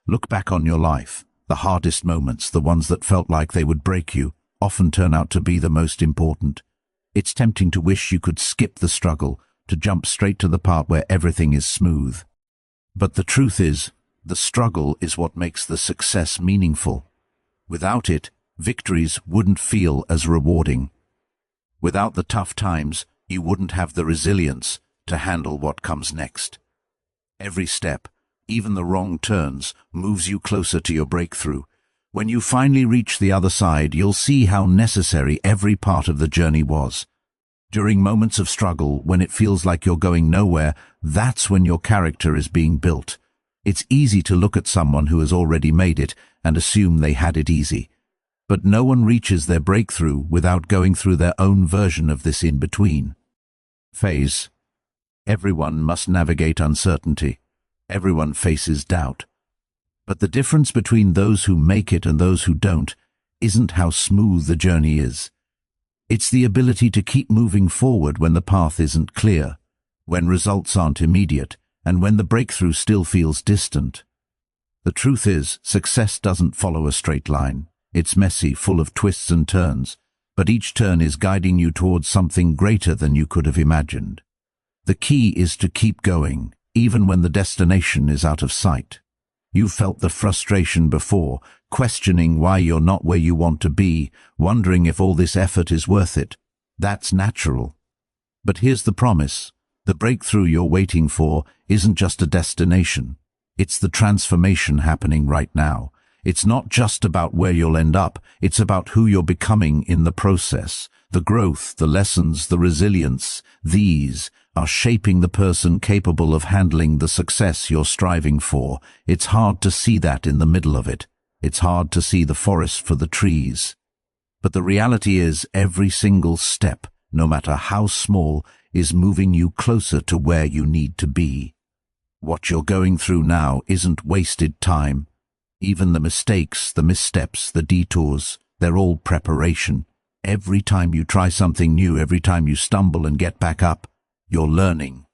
Speaker 1: Look back on your life. The hardest moments, the ones that felt like they would break you, often turn out to be the most important. It's tempting to wish you could skip the struggle, to jump straight to the part where everything is smooth. But the truth is, the struggle is what makes the success meaningful. Without it, victories wouldn't feel as rewarding. Without the tough times, you wouldn't have the resilience to handle what comes next. Every step, even the wrong turns, moves you closer to your breakthrough. When you finally reach the other side, you'll see how necessary every part of the journey was. During moments of struggle, when it feels like you're going nowhere, that's when your character is being built. It's easy to look at someone who has already made it and assume they had it easy. But no one reaches their breakthrough without going through their own version of this in-between phase. Everyone must navigate uncertainty. Everyone faces doubt. But the difference between those who make it and those who don't isn't how smooth the journey is. It's the ability to keep moving forward when the path isn't clear, when results aren't immediate, and when the breakthrough still feels distant. The truth is, success doesn't follow a straight line. It's messy, full of twists and turns, but each turn is guiding you towards something greater than you could have imagined. The key is to keep going, even when the destination is out of sight. You've felt the frustration before, questioning why you're not where you want to be, wondering if all this effort is worth it. That's natural. But here's the promise. The breakthrough you're waiting for isn't just a destination. It's the transformation happening right now. It's not just about where you'll end up, it's about who you're becoming in the process. The growth, the lessons, the resilience, these are shaping the person capable of handling the success you're striving for. It's hard to see that in the middle of it. It's hard to see the forest for the trees. But the reality is, every single step, no matter how small, is moving you closer to where you need to be. What you're going through now isn't wasted time. Even the mistakes, the missteps, the detours, they're all preparation. Every time you try something new, every time you stumble and get back up, you're learning.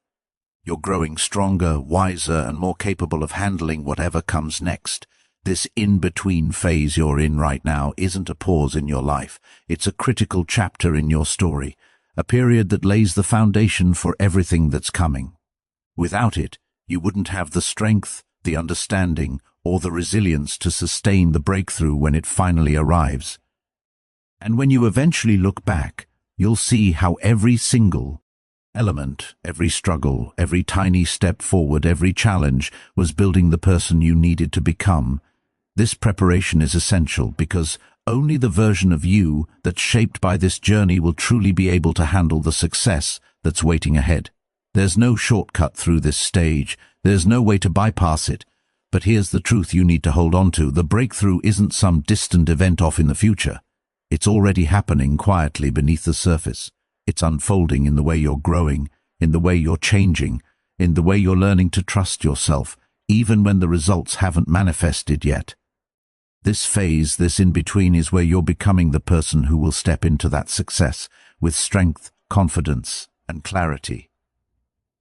Speaker 1: You're growing stronger, wiser, and more capable of handling whatever comes next. This in-between phase you're in right now isn't a pause in your life. It's a critical chapter in your story, a period that lays the foundation for everything that's coming. Without it, you wouldn't have the strength, the understanding, or the resilience to sustain the breakthrough when it finally arrives. And when you eventually look back, you'll see how every single element, every struggle, every tiny step forward, every challenge was building the person you needed to become. This preparation is essential because only the version of you that's shaped by this journey will truly be able to handle the success that's waiting ahead. There's no shortcut through this stage. There's no way to bypass it. But here's the truth you need to hold on to. The breakthrough isn't some distant event off in the future. It's already happening quietly beneath the surface. It's unfolding in the way you're growing, in the way you're changing, in the way you're learning to trust yourself, even when the results haven't manifested yet. This phase, this in-between, is where you're becoming the person who will step into that success with strength, confidence, and clarity.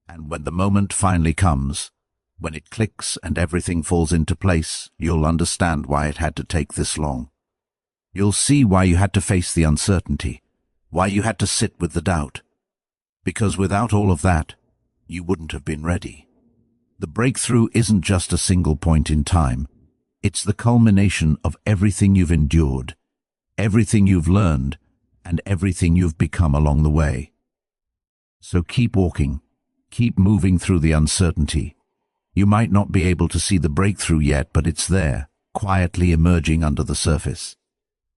Speaker 1: And when the moment finally comes, when it clicks and everything falls into place, you'll understand why it had to take this long. You'll see why you had to face the uncertainty, why you had to sit with the doubt. Because without all of that, you wouldn't have been ready. The breakthrough isn't just a single point in time. It's the culmination of everything you've endured, everything you've learned, and everything you've become along the way. So keep walking, keep moving through the uncertainty. You might not be able to see the breakthrough yet, but it's there, quietly emerging under the surface.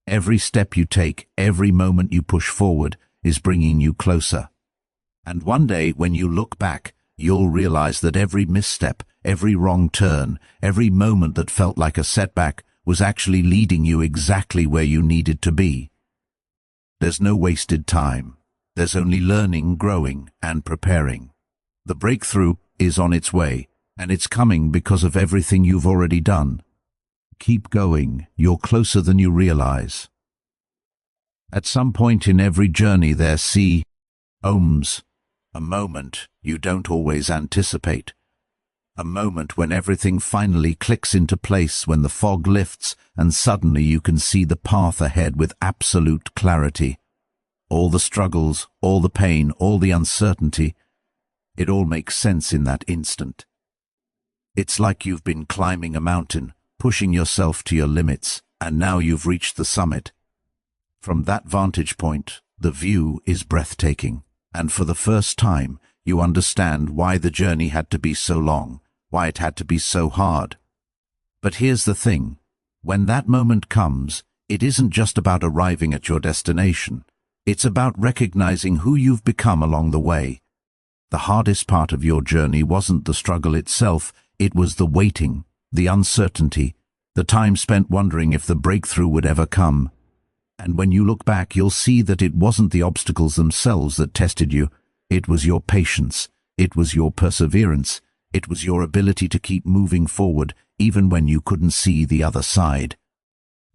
Speaker 1: Every step you take, every moment you push forward, is bringing you closer. And one day, when you look back, you'll realize that every misstep, every wrong turn, every moment that felt like a setback was actually leading you exactly where you needed to be. There's no wasted time. There's only learning, growing, and preparing. The breakthrough is on its way, and it's coming because of everything you've already done. Keep going. You're closer than you realize. At some point in every journey there ohms, a moment you don't always anticipate. A moment when everything finally clicks into place, when the fog lifts and suddenly you can see the path ahead with absolute clarity. All the struggles, all the pain, all the uncertainty, it all makes sense in that instant. It's like you've been climbing a mountain, pushing yourself to your limits, and now you've reached the summit. From that vantage point, the view is breathtaking, and for the first time, you understand why the journey had to be so long, why it had to be so hard. But here's the thing, When that moment comes, it isn't just about arriving at your destination. It's about recognizing who you've become along the way. The hardest part of your journey wasn't the struggle itself, it was the waiting, the uncertainty, the time spent wondering if the breakthrough would ever come. And when you look back, you'll see that it wasn't the obstacles themselves that tested you. It was your patience. It was your perseverance. It was your ability to keep moving forward, even when you couldn't see the other side.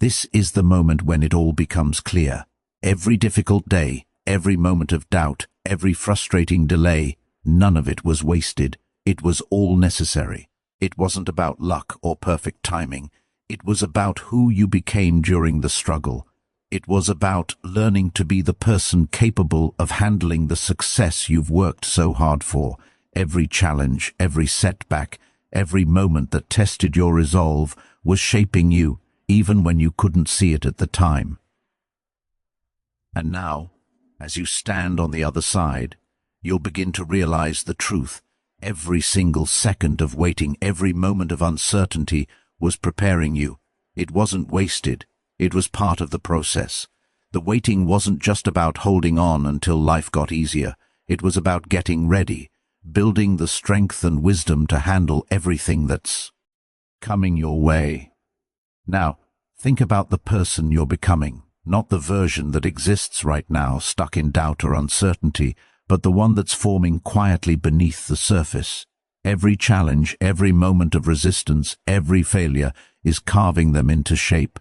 Speaker 1: This is the moment when it all becomes clear. Every difficult day, every moment of doubt, every frustrating delay, none of it was wasted. It was all necessary. It wasn't about luck or perfect timing. It was about who you became during the struggle. It was about learning to be the person capable of handling the success you've worked so hard for. Every challenge, every setback, every moment that tested your resolve was shaping you, even when you couldn't see it at the time. And now, as you stand on the other side, you'll begin to realize the truth. Every single second of waiting, every moment of uncertainty was preparing you. It wasn't wasted. It was part of the process. The waiting wasn't just about holding on until life got easier. It was about getting ready, building the strength and wisdom to handle everything that's coming your way. Now, think about the person you're becoming, not the version that exists right now, stuck in doubt or uncertainty, but the one that's forming quietly beneath the surface. Every challenge, every moment of resistance, every failure is carving them into shape.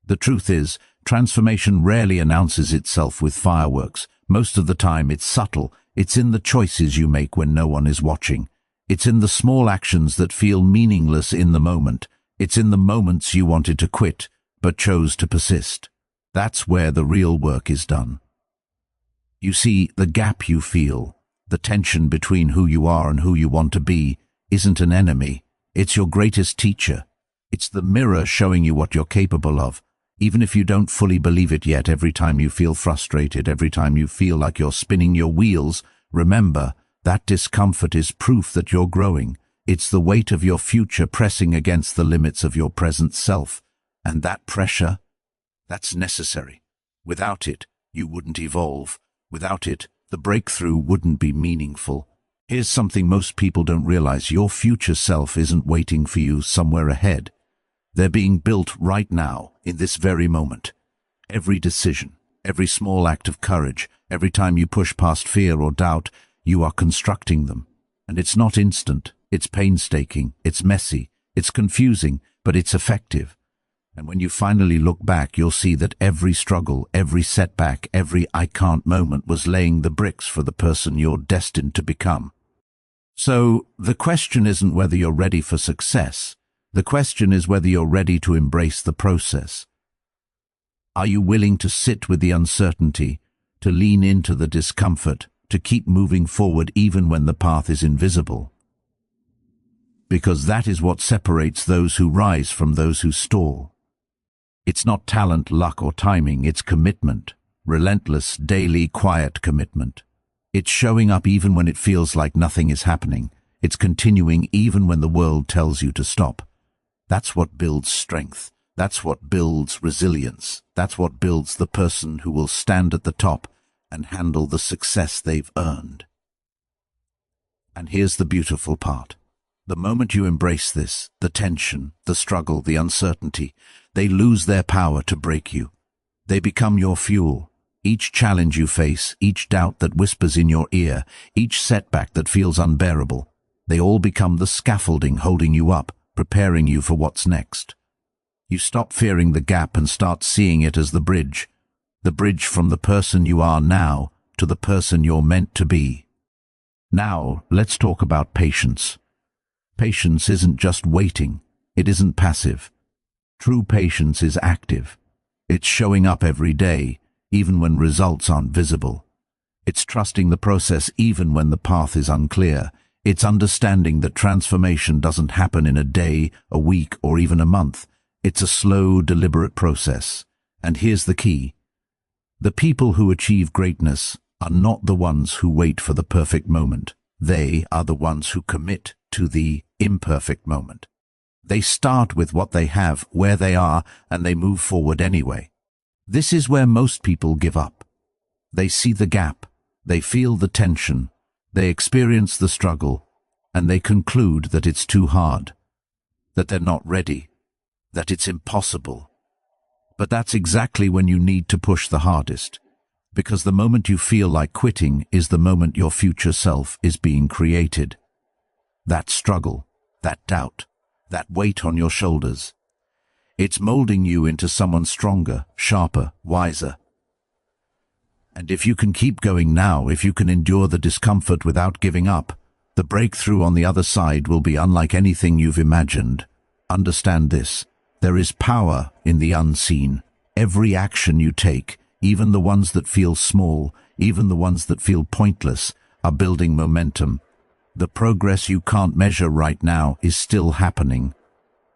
Speaker 1: The truth is, transformation rarely announces itself with fireworks. Most of the time it's subtle. It's in the choices you make when no one is watching. It's in the small actions that feel meaningless in the moment. It's in the moments you wanted to quit, but chose to persist. That's where the real work is done. You see, the gap you feel, the tension between who you are and who you want to be, isn't an enemy. It's your greatest teacher. It's the mirror showing you what you're capable of. Even if you don't fully believe it yet, every time you feel frustrated, every time you feel like you're spinning your wheels, remember, that discomfort is proof that you're growing. It's the weight of your future pressing against the limits of your present self. And that pressure, that's necessary. Without it, you wouldn't evolve. Without it, the breakthrough wouldn't be meaningful. Here's something most people don't realize. Your future self isn't waiting for you somewhere ahead. They're being built right now, in this very moment. Every decision, every small act of courage, every time you push past fear or doubt, you are constructing them. And it's not instant, it's painstaking, it's messy, it's confusing, but it's effective. And when you finally look back, you'll see that every struggle, every setback, every I can't moment was laying the bricks for the person you're destined to become. So, the question isn't whether you're ready for success. The question is whether you're ready to embrace the process. Are you willing to sit with the uncertainty, to lean into the discomfort, to keep moving forward even when the path is invisible? Because that is what separates those who rise from those who stall. It's not talent, luck, or timing, it's commitment. Relentless, daily, quiet commitment. It's showing up even when it feels like nothing is happening. It's continuing even when the world tells you to stop. That's what builds strength. That's what builds resilience. That's what builds the person who will stand at the top and handle the success they've earned. And here's the beautiful part. The moment you embrace this, the tension, the struggle, the uncertainty, they lose their power to break you. They become your fuel. Each challenge you face, each doubt that whispers in your ear, each setback that feels unbearable, they all become the scaffolding holding you up, preparing you for what's next. You stop fearing the gap and start seeing it as the bridge from the person you are now to the person you're meant to be. Now, let's talk about patience. Patience isn't just waiting. It isn't passive. True patience is active. It's showing up every day, even when results aren't visible. It's trusting the process even when the path is unclear. It's understanding that transformation doesn't happen in a day, a week, or even a month. It's a slow, deliberate process. And here's the key. The people who achieve greatness are not the ones who wait for the perfect moment. They are the ones who commit to the imperfect moment. They start with what they have, where they are, and they move forward anyway. This is where most people give up. They see the gap, they feel the tension, they experience the struggle, and they conclude that it's too hard, that they're not ready, that it's impossible. But that's exactly when you need to push the hardest, because the moment you feel like quitting is the moment your future self is being created. That struggle, that doubt, that weight on your shoulders, it's molding you into someone stronger, sharper, wiser. And if you can keep going now, if you can endure the discomfort without giving up, the breakthrough on the other side will be unlike anything you've imagined. Understand this: there is power in the unseen. Every action you take, even the ones that feel small, even the ones that feel pointless, are building momentum. The progress you can't measure right now is still happening.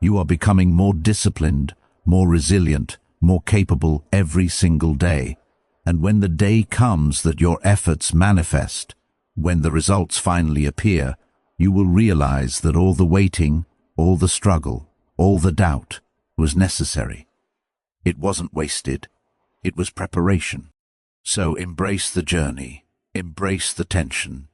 Speaker 1: You are becoming more disciplined, more resilient, more capable every single day. And when the day comes that your efforts manifest, when the results finally appear, you will realize that all the waiting, all the struggle, all the doubt was necessary. It wasn't wasted. It was preparation. So embrace the journey. Embrace the tension.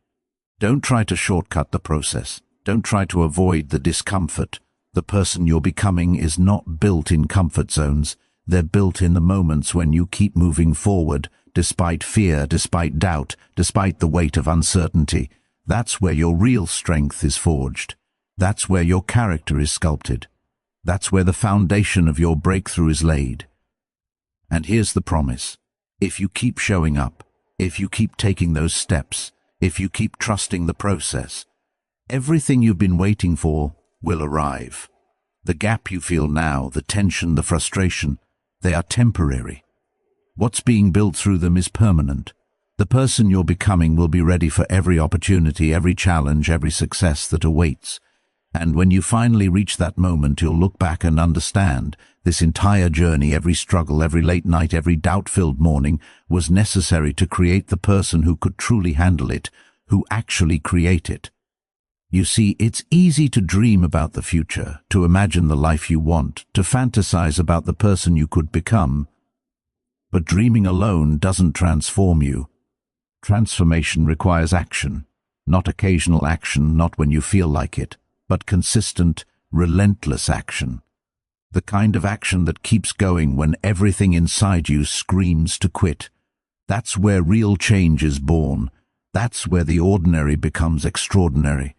Speaker 1: Don't try to shortcut the process. Don't try to avoid the discomfort. The person you're becoming is not built in comfort zones. They're built in the moments when you keep moving forward, despite fear, despite doubt, despite the weight of uncertainty. That's where your real strength is forged. That's where your character is sculpted. That's where the foundation of your breakthrough is laid. And here's the promise: if you keep showing up, if you keep taking those steps, if you keep trusting the process, everything you've been waiting for will arrive. The gap you feel now, the tension, the frustration, they are temporary. What's being built through them is permanent. The person you're becoming will be ready for every opportunity, every challenge, every success that awaits. And when you finally reach that moment, you'll look back and understand this entire journey, every struggle, every late night, every doubt-filled morning, was necessary to create the person who could truly handle it, who actually create it. You see, it's easy to dream about the future, to imagine the life you want, to fantasize about the person you could become. But dreaming alone doesn't transform you. Transformation requires action, not occasional action, not when you feel like it, but consistent, relentless action. The kind of action that keeps going when everything inside you screams to quit. That's where real change is born. That's where the ordinary becomes extraordinary.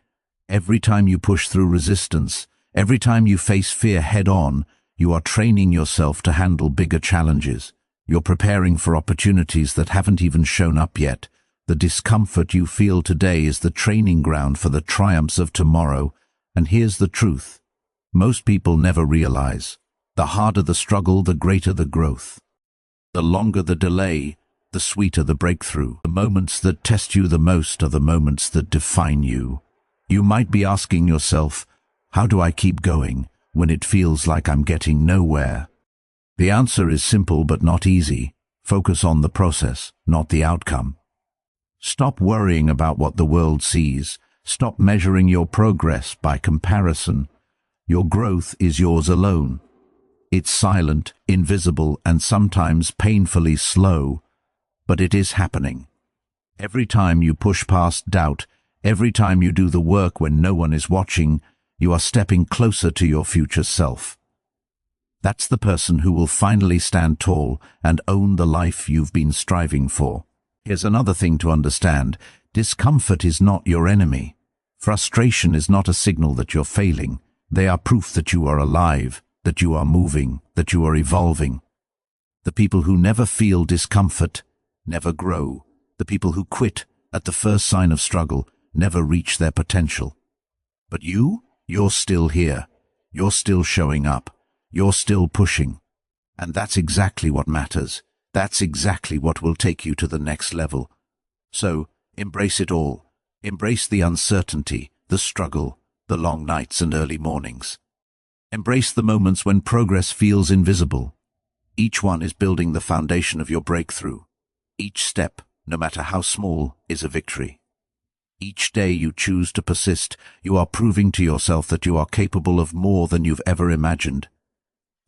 Speaker 1: Every time you push through resistance, every time you face fear head-on, you are training yourself to handle bigger challenges. You're preparing for opportunities that haven't even shown up yet. The discomfort you feel today is the training ground for the triumphs of tomorrow. And here's the truth: most people never realize. The harder the struggle, the greater the growth. The longer the delay, the sweeter the breakthrough. The moments that test you the most are the moments that define you. You might be asking yourself, how do I keep going when it feels like I'm getting nowhere? The answer is simple but not easy. Focus on the process, not the outcome. Stop worrying about what the world sees. Stop measuring your progress by comparison. Your growth is yours alone. It's silent, invisible, and sometimes painfully slow, but it is happening. Every time you push past doubt, every time you do the work when no one is watching, you are stepping closer to your future self. That's the person who will finally stand tall and own the life you've been striving for. Here's another thing to understand: discomfort is not your enemy. Frustration is not a signal that you're failing. They are proof that you are alive, that you are moving, that you are evolving. The people who never feel discomfort never grow. The people who quit at the first sign of struggle never reach their potential. But you're still here. You're still showing up. You're still pushing. And that's exactly what matters. That's exactly what will take you to the next level. So, embrace it all. Embrace the uncertainty, the struggle, the long nights and early mornings. Embrace the moments when progress feels invisible. Each one is building the foundation of your breakthrough. Each step, no matter how small, is a victory. Each day you choose to persist, you are proving to yourself that you are capable of more than you've ever imagined.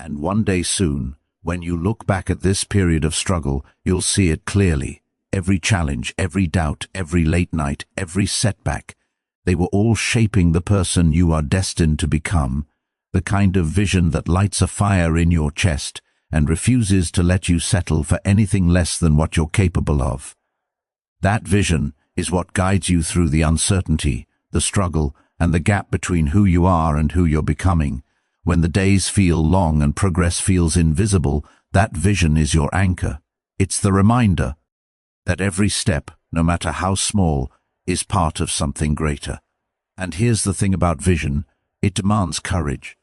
Speaker 1: And one day soon, when you look back at this period of struggle, you'll see it clearly. Every challenge, every doubt, every late night, every setback, they were all shaping the person you are destined to become, the kind of vision that lights a fire in your chest and refuses to let you settle for anything less than what you're capable of. That vision is what guides you through the uncertainty, the struggle, and the gap between who you are and who you're becoming. When the days feel long and progress feels invisible, that vision is your anchor. It's the reminder that every step, no matter how small, is part of something greater. And here's the thing about vision: it demands courage.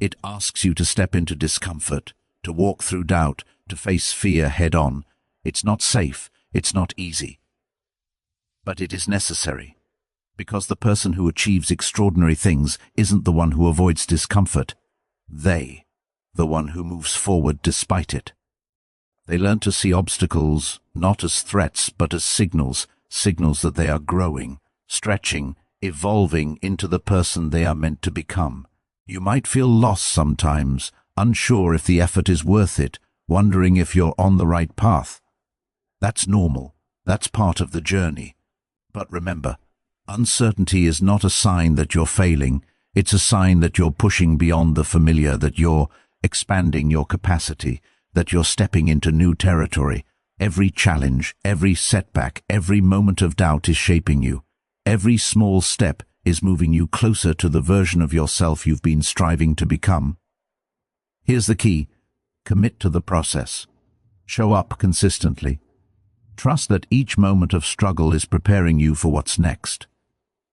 Speaker 1: It asks you to step into discomfort, to walk through doubt, to face fear head-on. It's not safe, it's not easy. But it is necessary, because the person who achieves extraordinary things isn't the one who avoids discomfort. The one who moves forward despite it. They learn to see obstacles not as threats but as signals that they are growing, stretching, evolving into the person they are meant to become. You might feel lost sometimes, unsure if the effort is worth it, wondering if you're on the right path. That's normal. That's part of the journey. But remember, uncertainty is not a sign that you're failing. It's a sign that you're pushing beyond the familiar, that you're expanding your capacity, that you're stepping into new territory. Every challenge, every setback, every moment of doubt is shaping you. Every small step is moving you closer to the version of yourself you've been striving to become. Here's the key: commit to the process. Show up consistently. Trust that each moment of struggle is preparing you for what's next.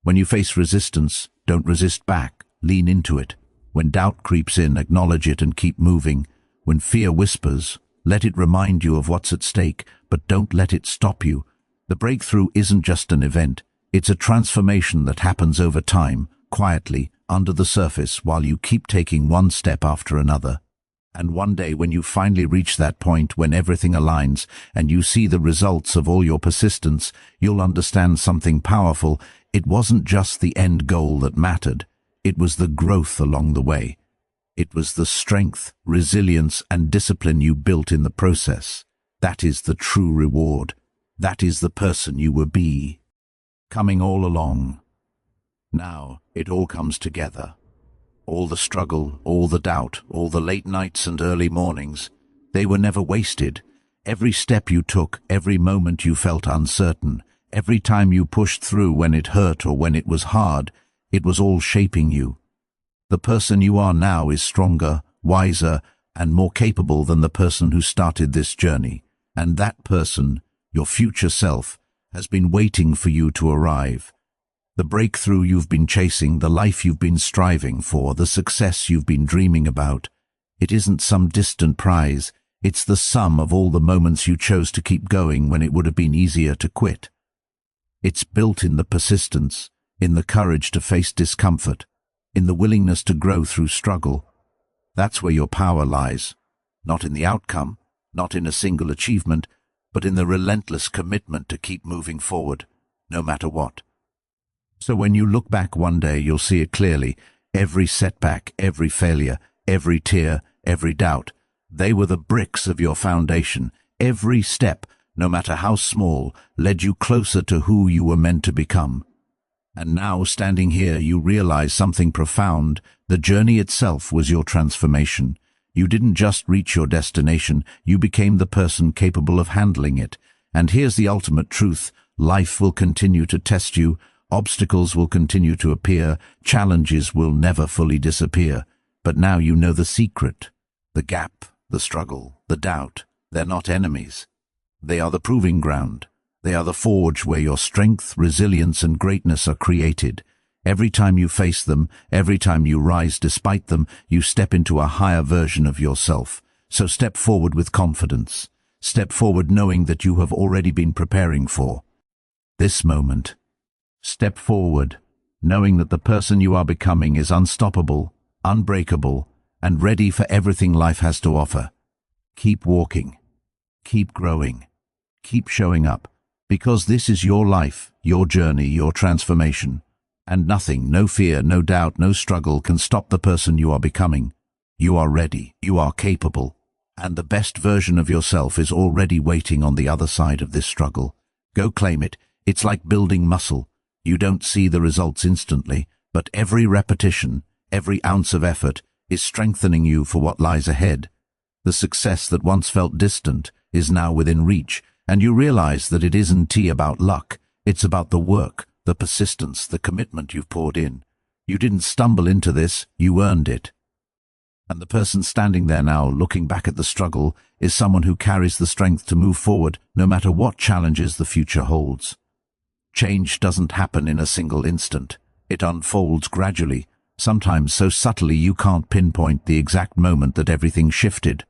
Speaker 1: When you face resistance, don't resist back, lean into it. When doubt creeps in, acknowledge it and keep moving. When fear whispers, let it remind you of what's at stake, but don't let it stop you. The breakthrough isn't just an event, it's a transformation that happens over time, quietly, under the surface, while you keep taking one step after another. And one day, when you finally reach that point, when everything aligns and you see the results of all your persistence, you'll understand something powerful. It wasn't just the end goal that mattered. It was the growth along the way. It was the strength, resilience, and discipline you built in the process. That is the true reward. That is the person you will be. Coming all along. Now it all comes together. All the struggle, all the doubt, all the late nights and early mornings, they were never wasted. Every step you took, every moment you felt uncertain, every time you pushed through when it hurt or when it was hard, it was all shaping you. The person you are now is stronger, wiser, and more capable than the person who started this journey. And that person, your future self, has been waiting for you to arrive. The breakthrough you've been chasing, the life you've been striving for, the success you've been dreaming about, it isn't some distant prize. It's the sum of all the moments you chose to keep going when it would have been easier to quit. It's built in the persistence, in the courage to face discomfort, in the willingness to grow through struggle. That's where your power lies, not in the outcome, not in a single achievement, but in the relentless commitment to keep moving forward, no matter what. So when you look back one day, you'll see it clearly. Every setback, every failure, every tear, every doubt, they were the bricks of your foundation. Every step, no matter how small, led you closer to who you were meant to become. And now, standing here, you realize something profound. The journey itself was your transformation. You didn't just reach your destination, you became the person capable of handling it. And here's the ultimate truth: life will continue to test you. Obstacles will continue to appear, challenges will never fully disappear. But now you know the secret. The gap, the struggle, the doubt, they're not enemies. They are the proving ground. They are the forge where your strength, resilience, and greatness are created. Every time you face them, every time you rise despite them, you step into a higher version of yourself. So step forward with confidence. Step forward knowing that you have already been preparing for this moment. Step forward, knowing that the person you are becoming is unstoppable, unbreakable, and ready for everything life has to offer. Keep walking. Keep growing. Keep showing up, Because this is your life, your journey, your transformation. And nothing, no fear, no doubt, no struggle can stop the person you are becoming. You are ready, you are capable, and the best version of yourself is already waiting on the other side of this struggle. Go claim it. It's like building muscle. You don't see the results instantly, but every repetition, every ounce of effort is strengthening you for what lies ahead. The success that once felt distant is now within reach, and you realize that it isn't about luck. It's about the work, the persistence, the commitment you've poured in. You didn't stumble into this, you earned it. And the person standing there now, looking back at the struggle, is someone who carries the strength to move forward no matter what challenges the future holds. Change doesn't happen in a single instant. It unfolds gradually, sometimes so subtly you can't pinpoint the exact moment that everything shifted.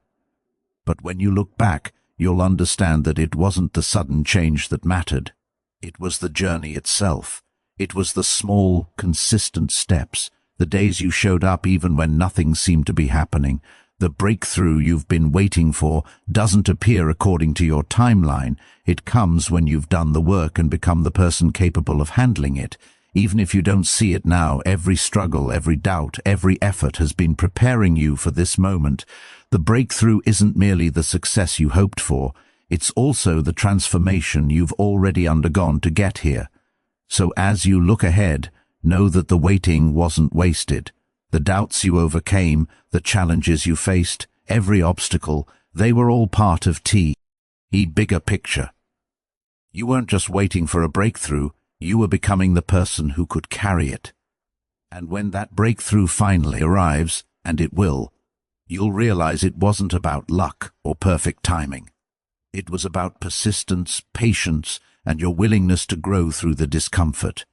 Speaker 1: But when you look back, you'll understand that it wasn't the sudden change that mattered. It was the journey itself. It was the small, consistent steps, the days you showed up even when nothing seemed to be happening. The breakthrough you've been waiting for doesn't appear according to your timeline. It comes when you've done the work and become the person capable of handling it. Even if you don't see it now, every struggle, every doubt, every effort has been preparing you for this moment. The breakthrough isn't merely the success you hoped for, it's also the transformation you've already undergone to get here. So as you look ahead, know that the waiting wasn't wasted. The doubts you overcame, the challenges you faced, every obstacle, they were all part of the bigger picture. You weren't just waiting for a breakthrough, you were becoming the person who could carry it. And when that breakthrough finally arrives, and it will, you'll realize it wasn't about luck or perfect timing. It was about persistence, patience, and your willingness to grow through the discomfort.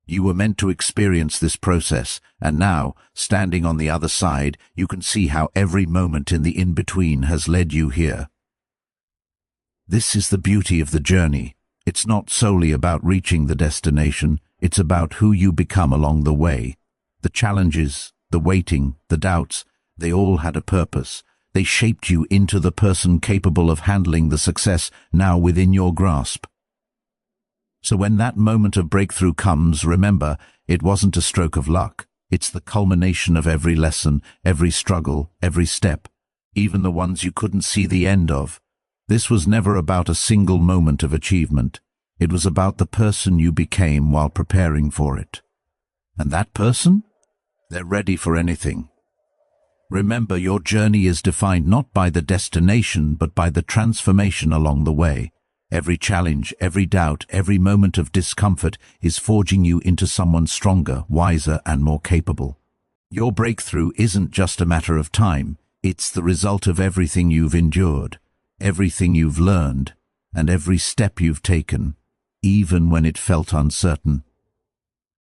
Speaker 1: You were meant to experience this process, and now, standing on the other side, you can see how every moment in the in-between has led you here. This is the beauty of the journey. It's not solely about reaching the destination, it's about who you become along the way. The challenges, the waiting, the doubts, they all had a purpose. They shaped you into the person capable of handling the success now within your grasp. So when that moment of breakthrough comes, remember, it wasn't a stroke of luck. It's the culmination of every lesson, every struggle, every step, even the ones you couldn't see the end of. This was never about a single moment of achievement. It was about the person you became while preparing for it. And that person? They're ready for anything. Remember, your journey is defined not by the destination, but by the transformation along the way. Every challenge, every doubt, every moment of discomfort is forging you into someone stronger, wiser, and more capable. Your breakthrough isn't just a matter of time. It's the result of everything you've endured, everything you've learned, and every step you've taken, even when it felt uncertain.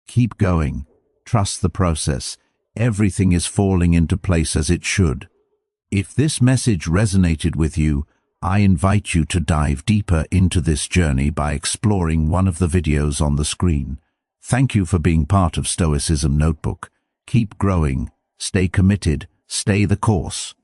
Speaker 1: Keep going. Trust the process. Everything is falling into place as it should. If this message resonated with you, I invite you to dive deeper into this journey by exploring one of the videos on the screen. Thank you for being part of Stoicism Notebook. Keep growing, stay committed, stay the course.